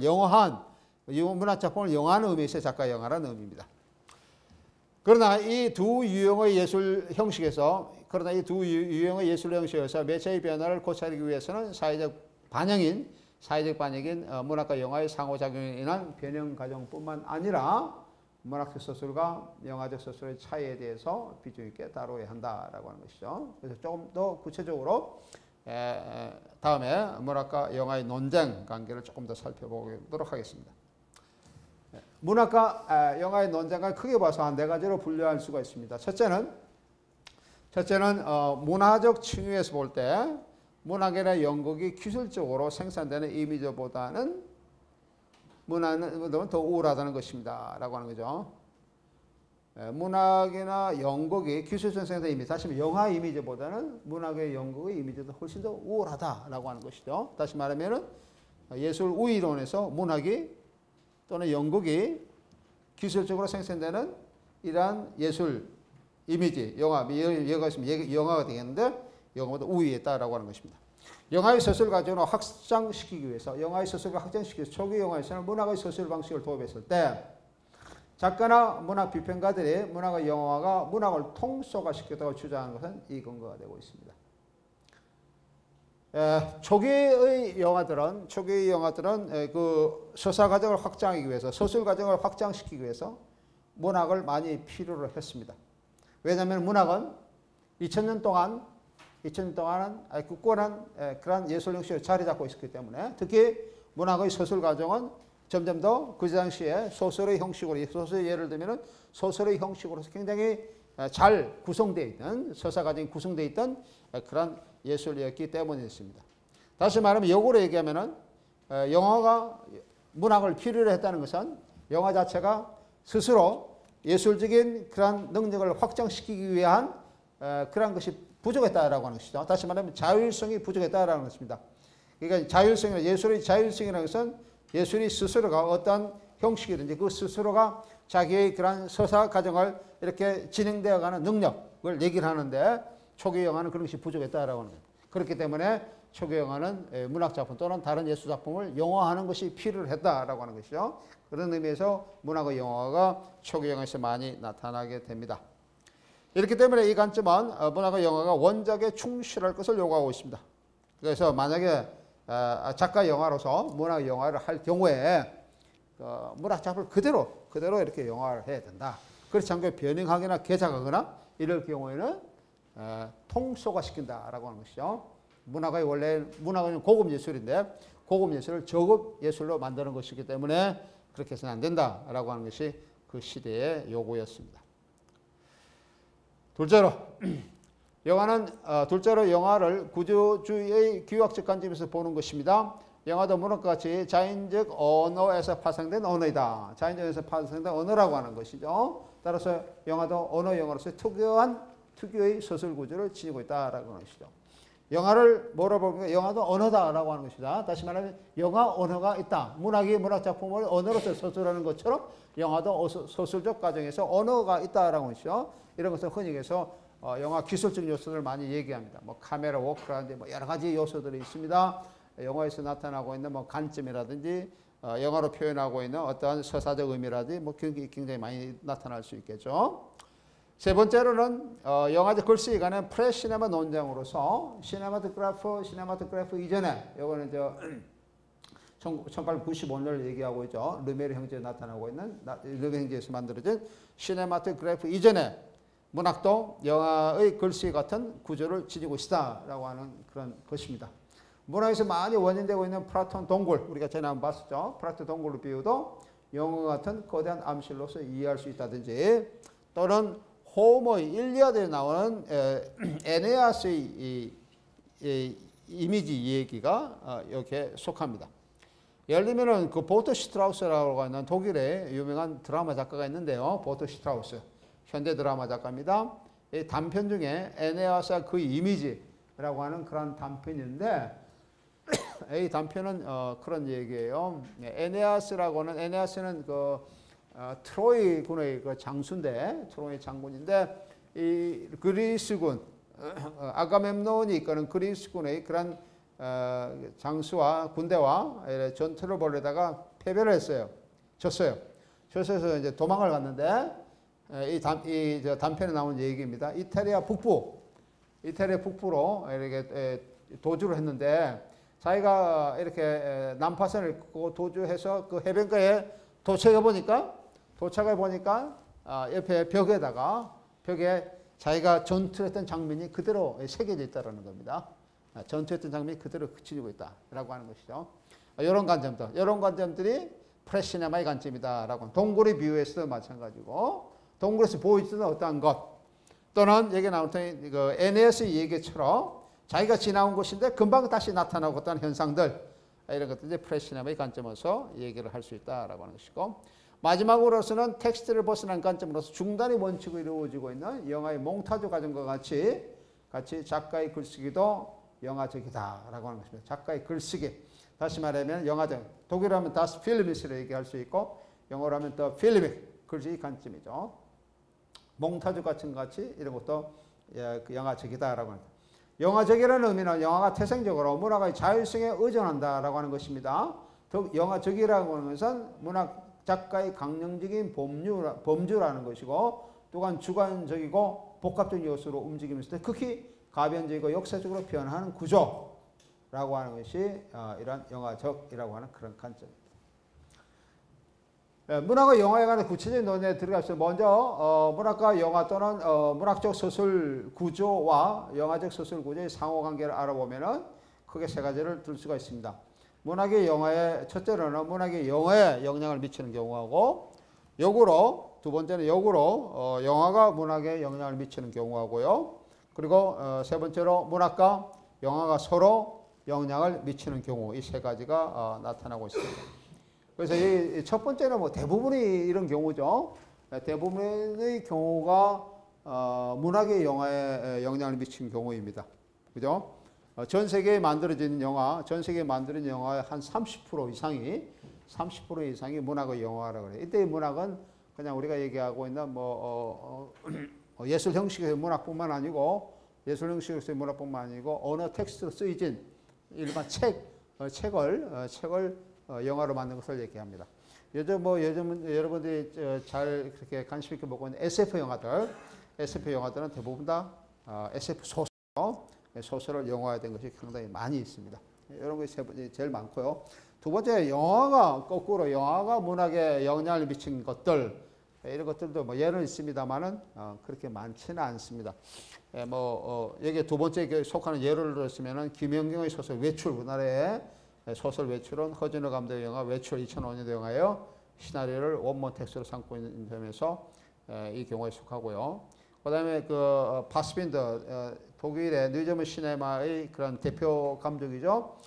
문학 작품을 영화하는 의미에서 작가 영화라는 의미입니다. 그러나 이 두 유형의 예술 형식에서 그러나 이 두 유형의 예술 형식에서 매체의 변화를 고찰하기 위해서는 사회적 반영인 문학과 영화의 상호작용에 인한 변형 과정뿐만 아니라 문학적 서술과 영화적 서술의 차이에 대해서 비중 있게 다뤄야 한다라고 하는 것이죠. 그래서 조금 더 구체적으로 다음에 문학과 영화의 논쟁 관계를 조금 더 살펴보도록 하겠습니다. 문학과 영화의 논쟁을 크게 봐서 한 네 가지로 분류할 수가 있습니다. 첫째는 문화적 층위에서 볼 때 문학이나 연극이 기술적으로 생산되는 이미지보다는 문화는 더 우월하다는 것입니다. 라고 하는 거죠. 문학이나 연극이 기술적으로 생산되는 이미지, 다시 말하면 영화 이미지보다는 문학의 연극의 이미지가 훨씬 더 우월하다라고 하는 것이죠. 다시 말하면 예술 우위론에서 문학이 또는 연극이 기술적으로 생산되는 이러한 예술 이미지, 영화가 되겠는데 영화보다 우위에 있다라고 하는 것입니다. 영화의 서술 과정을 확장시키기 위해서, 영화의 서술을 확장시키기 위해서 초기 영화에서는 문학의 서술 방식을 도입했을 때 작가나 문학 비평가들이 문학과 영화가 문학을 통속화시켰다고 주장하는 것은 이 근거가 되고 있습니다. 초기의 영화들은 그 서사 과정을 확장하기 위해서, 서술 과정을 확장시키기 위해서 문학을 많이 필요로 했습니다. 왜냐하면 문학은 2000년 동안은 굳건한 그런 예술 형식으로 자리 잡고 있었기 때문에, 특히 문학의 서술 과정은 점점 더 그 당시에 소설의 형식으로, 소설의 예를 들면 소설의 형식으로서 굉장히 잘 구성되어 있는, 서사 과정이 구성되어 있던 그런 예술이었기 때문이었습니다. 다시 말하면 역으로 얘기하면은 영화가 문학을 필요로 했다는 것은 영화 자체가 스스로 예술적인 그런 능력을 확장시키기 위한 그런 것이 부족했다라고 하는 것이죠. 다시 말하면 자율성이 부족했다라는 것입니다. 그러니까 예술의 자율성이라는 것은 예술이 스스로가 어떤 형식이든지 그 스스로가 자기의 그런 서사 과정을 이렇게 진행되어가는 능력을 얘기를 하는데, 초기 영화는 그런 것이 부족했다라고 하는 거예요. 그렇기 때문에 초기 영화는 문학작품 또는 다른 예술작품을 영화하는 것이 필요했다라고 하는 것이죠. 그런 의미에서 문학과 영화가 초기 영화에서 많이 나타나게 됩니다. 이렇기 때문에 이 관점은 문학과 영화가 원작에 충실할 것을 요구하고 있습니다. 그래서 만약에 작가 영화로서 문학 영화를 할 경우에 문학 작품을 그대로 이렇게 영화를 해야 된다. 그렇지 않고 변형하거나 개작하거나 이럴 경우에는 통속화시킨다라고 하는 것이죠. 문학은 고급 예술인데 고급 예술을 저급 예술로 만드는 것이기 때문에 그렇게 해서는 안 된다라고 하는 것이 그 시대의 요구였습니다. 둘째로 영화를 구조주의의 규학적 관점에서 보는 것입니다. 영화도 문학과 같이 자연적 언어에서 파생된 언어이다. 자연적에서 파생된 언어라고 하는 것이죠. 따라서 영화도 언어 영화로서 특유의 서술 구조를 지니고 있다라고 하는 것이죠. 영화를 뭐라 보면 영화도 언어다라고 하는 것이다. 다시 말하면 영화 언어가 있다. 문학이 문학 작품을 언어로서 서술하는 것처럼 영화도 서술적 과정에서 언어가 있다라고 하는 것이죠. 이런 것을 흔히 해서 영화 기술적 요소를 많이 얘기합니다. 뭐 카메라 워크라든지 뭐 여러 가지 요소들이 있습니다. 영화에서 나타나고 있는 뭐 관점이라든지 영화로 표현하고 있는 어떠한 서사적 의미라든지 뭐 굉장히 많이 나타날 수 있겠죠. 세 번째로는 영화적 글쓰기에 관한 프레시네마 논쟁으로서 시네마토그래프 이전에, 이거는 1895년을 얘기하고 있죠. 르메르 형제에 나타나고 있는 르메르 형제에서 만들어진 시네마토그래프 이전에 문학도 영화의 글쓰기 같은 구조를 지니고 있다라고 하는 그런 것입니다. 문학에서 많이 원인되고 있는 플라톤 동굴, 우리가 전에 한번 봤었죠. 플라톤 동굴을 비유도 영화 같은 거대한 암실로서 이해할 수 있다든지, 또는 호머의 일리아드에 나오는 에네아스의 이미지 얘기가 여기에 속합니다. 예를 들면 그 보트 슈트라우스라고 하는 독일의 유명한 드라마 작가가 있는데요. 보트 슈트라우스, 현대 드라마 작가입니다. 이 단편 중에 에네아스와 그 이미지라고 하는 그런 단편인데, 이 단편은 그런 얘기예요. 에네아스는 그 트로이 군의 그 장수인데, 트로이 장군인데, 이 그리스군 아가멤논이 이끄는 그리스군의 그런 장수와 군대와 전투를 벌이다가 패배를 했어요. 졌어요. 져서 이제 도망을 갔는데, 이 단편에 나오는 얘기입니다. 이탈리아 북부 이태리 북부로 이렇게 도주를 했는데 자기가 이렇게 난파선을 도주해서 그 해변가에 도착해 보니까 옆에 벽에 자기가 전투했던 장면이 그대로 새겨져 있다는 겁니다. 전투했던 장면이 그대로 그려지고 있다라고 하는 것이죠. 이런 관점들이 프레시네마의 관점이다라고. 동굴의 비유에서도 마찬가지고 동굴에서 보여주는 어떠한 것 또는 여기 나온 그 에네아스의 얘기처럼 자기가 지나온 곳인데 금방 다시 나타나고 어떤 현상들 이런 것들이 프레시네마의 관점에서 얘기를 할 수 있다라고 하는 것이고 마지막으로서는 텍스트를 벗어난 관점으로서 중단의 원칙으로 이루어지고 있는 영화의 몽타주 과정과 같이 작가의 글쓰기도 영화적이다라고 하는 것입니다. 작가의 글쓰기 다시 말하면 영화적 독일어 하면 das Filmis로 얘기할 수 있고 영어로 하면 the Filmic 글쓰기 관점이죠. 몽타주 같은 같이 이런 것도 영화적이다라고 합니다. 영화적이라는 의미는 영화가 태생적으로 문학의 자율성에 의존한다라고 하는 것입니다. 영화적이라고 하는 것은 문학 작가의 강령적인 범주라는 것이고 또한 주관적이고 복합적인 요소로 움직이면서 극히 가변적이고 역사적으로 변하는 구조라고 하는 것이 이런 영화적이라고 하는 그런 관점입니다. 문학과 영화에 관한 구체적인 논의에 들어가서 먼저 문학과 영화 또는 문학적 소설 구조와 영화적 소설 구조의 상호관계를 알아보면 크게 세 가지를 들 수가 있습니다. 문학의 영화에 첫째로는 문학의 영화에 영향을 미치는 경우하고 두 번째는 역으로 영화가 문학에 영향을 미치는 경우하고요. 그리고 세 번째로 문학과 영화가 서로 영향을 미치는 경우 이 세 가지가 나타나고 있습니다. 그래서 이 첫 번째는 뭐 대부분이 이런 경우죠. 대부분의 경우가 문학의 영화에 영향을 미치는 경우입니다. 그죠? 전 세계에 만들어진 영화의 한 30% 이상이 문학의 영화라고 그래요. 이때 문학은 그냥 우리가 얘기하고 있는 예술 형식의 문학뿐만 아니고 언어 텍스트로 쓰여진 일반 책을 영화로 만든 것을 얘기합니다. 요즘 여러분들이 잘 그렇게 관심 있게 보고 있는 SF 영화들은 대부분 다 SF 소설을 영화화된 것이 상당히 많이 있습니다. 이런 것이 제일 많고요. 두 번째, 영화가 문학에 영향을 미친 것들, 이런 것들도 예는 있습니다만은 그렇게 많지는 않습니다. 여기 두 번째 속하는 예를 들었으면은 김연경의 소설 외출, 우리나라의 소설 외출은 허진호 감독의 영화 외출 2005년도 영화예요. 시나리오를 원본 텍스트로 삼고 있는 점에서 이 경우에 속하고요. 그다음에 파스빈더 독일의 뉴저먼 시네마의 그런 대표 감독이죠.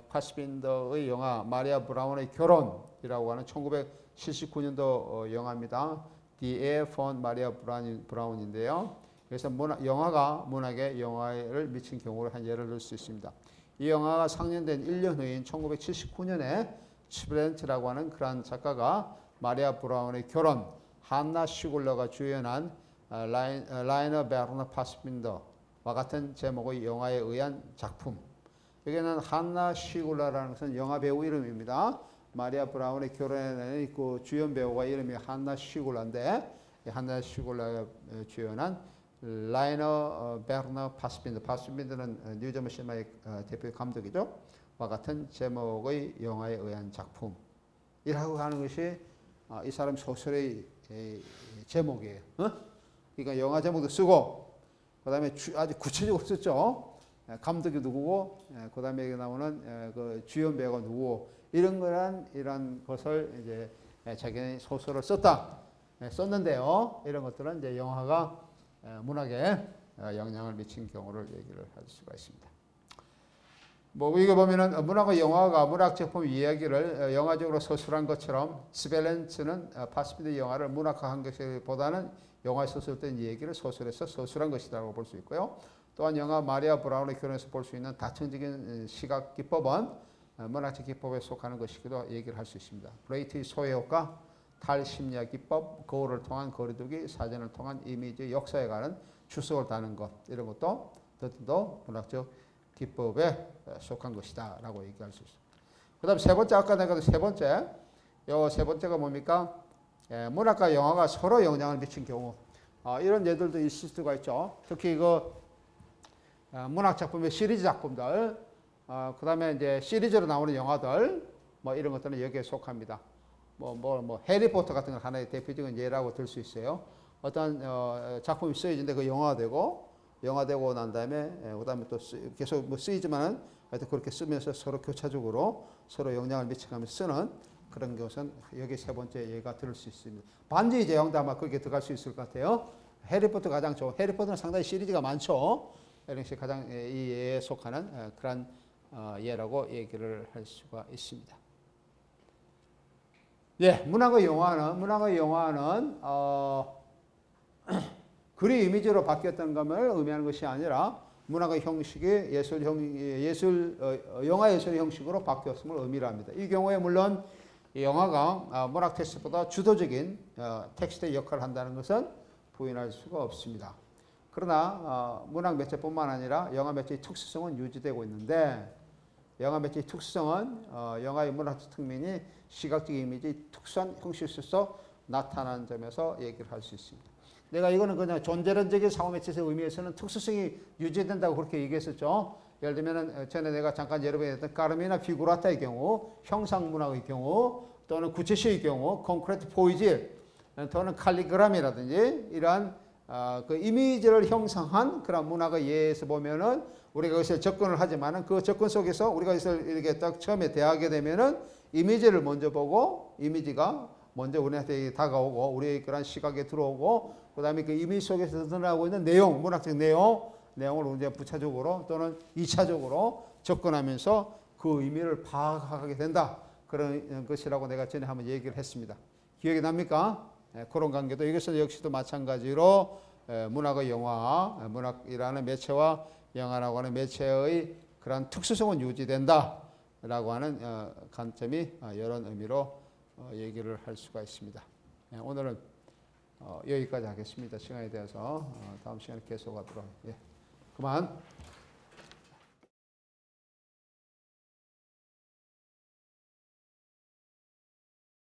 파스빈더의 영화 마리아 브라운의 결혼이라고 하는 1979년도 영화입니다. The Air von Maria Braun인데요. 그래서 영화가 문학에 영향을 미친 경우를 한 예를 들 수 있습니다. 이 영화가 상영된 1년 후인 1979년에 치브렌트라고 하는 그런 작가가 마리아 브라운의 결혼, 한나 시굴러가 주연한 라이너 베르너 파스빈더와 같은 제목의 영화에 의한 작품. 여기는 한나 시굴러라는 것은 영화 배우 이름입니다. 마리아 브라운의 결혼에 그 주연 배우가 이름이 한나 시굴러인데 한나 시굴러가 주연한 라이너 베르너 파스빈더는 뉴저먼 시네마의 대표 감독이죠. 와 같은 제목의 영화에 의한 작품이라고 하는 것이 이 사람 소설의 제목이에요. 그러니까 영화 제목도 쓰고 그다음에 아주 구체적으로 썼죠. 감독이 누구고 그다음에 여기 나오는 그 주연 배우가 누구고 이런 것을 이제 자기는 소설을 썼는데요. 이런 것들은 이제 영화가 문학에 영향을 미친 경우를 얘기를 할 수가 있습니다. 이거 보면은 문학과 영화가 문학 작품 이야기를 영화적으로 서술한 것처럼 스벨렌츠는 파스빈더 영화를 문학화한 것보다는 영화에 서술된 이야기를 소설에서 서술한 것이라고 볼 수 있고요. 또한 영화 마리아 브라운의 결혼에서 볼 수 있는 다층적인 시각 기법은 문학적 기법에 속하는 것이기도 얘기를 할 수 있습니다. 브레이트의 소외효과, 탈심리학 기법, 거울을 통한 거리두기, 사진을 통한 이미지, 역사에 관한 추석을 다는 것 이런 것도 문학적 기법에 속한 것이다 라고 얘기할 수 있습니다. 그 다음 세 번째, 아까 내가 세 번째가 뭡니까? 문학과 영화가 서로 영향을 미친 경우 이런 예들도 있을 수가 있죠. 특히 문학 작품의 시리즈 작품들, 그 다음에 이제 시리즈로 나오는 영화들, 뭐 이런 것들은 여기에 속합니다. 해리포터 같은 건 하나의 대표적인 예라고 들 수 있어요. 어떤 작품이 쓰여진데 그 영화되고 난 다음에 그다음에 또 계속 뭐 쓰이지만은 하여튼 그렇게 쓰면서 서로 교차적으로 서로 영향을 미쳐가면서 쓰는 그런 것은 여기 세 번째 예가 들을 수 있습니다. 반지의 제왕도 아마 거기에 들어갈 수 있을 것 같아요. 해리포터 가장 좋은, 해리포터는 상당히 시리즈가 많죠. 이런 것이 가장 이 예에 속하는 그런 예라고 얘기를 할 수가 있습니다. 예, 문학의 영화는 글이 이미지로 바뀌었던 것을 의미하는 것이 아니라 문학의 형식이 영화 예술 형식으로 바뀌었음을 의미를 합니다. 이 경우에 물론 영화가 문학 텍스트보다 주도적인 텍스트의 역할을 한다는 것은 부인할 수가 없습니다. 그러나 문학 매체뿐만 아니라 영화 매체의 특수성은 유지되고 있는데 영화 매체의 특수성은 영화의 문학적 특징이 시각적 이미지의 특수한 형식에서 나타나는 점에서 얘기를 할 수 있습니다. 내가 이거는 그냥 존재론적인 사고 매체의 의미에서는 특수성이 유지된다고 그렇게 얘기했었죠. 예를 들면 전에 내가 잠깐 여러분이 했던 까르미나 피구라타의 경우, 형상문학의 경우, 또는 구체시의 경우, 콘크리트 포이질, 또는 칼리그라미라든지 이러한 그 이미지를 형성한 그런 문학의 예에서 보면은 우리가 그것을 접근을 하지만은 그 접근 속에서 우리가 이것을 이렇게 딱 처음에 대하게 되면은 이미지를 먼저 보고 이미지가 먼저 우리한테 다가오고 우리의 그런 시각에 들어오고 그 다음에 그 이미지 속에서 드러나고 있는 내용, 문학적 내용을 이제 부차적으로 또는 2차적으로 접근하면서 그 의미를 파악하게 된다. 그런 것이라고 내가 전에 한번 얘기를 했습니다. 기억이 납니까? 그런 관계도 이것은 역시도 마찬가지로 문학의 영화, 문학이라는 매체와 영화라고 하는 매체의 그런 특수성은 유지된다. 라고 하는 관점이 이런 의미로 얘기를 할 수가 있습니다. 오늘은 여기까지 하겠습니다. 시간에 대해서 다음 시간에 계속하도록. 그만.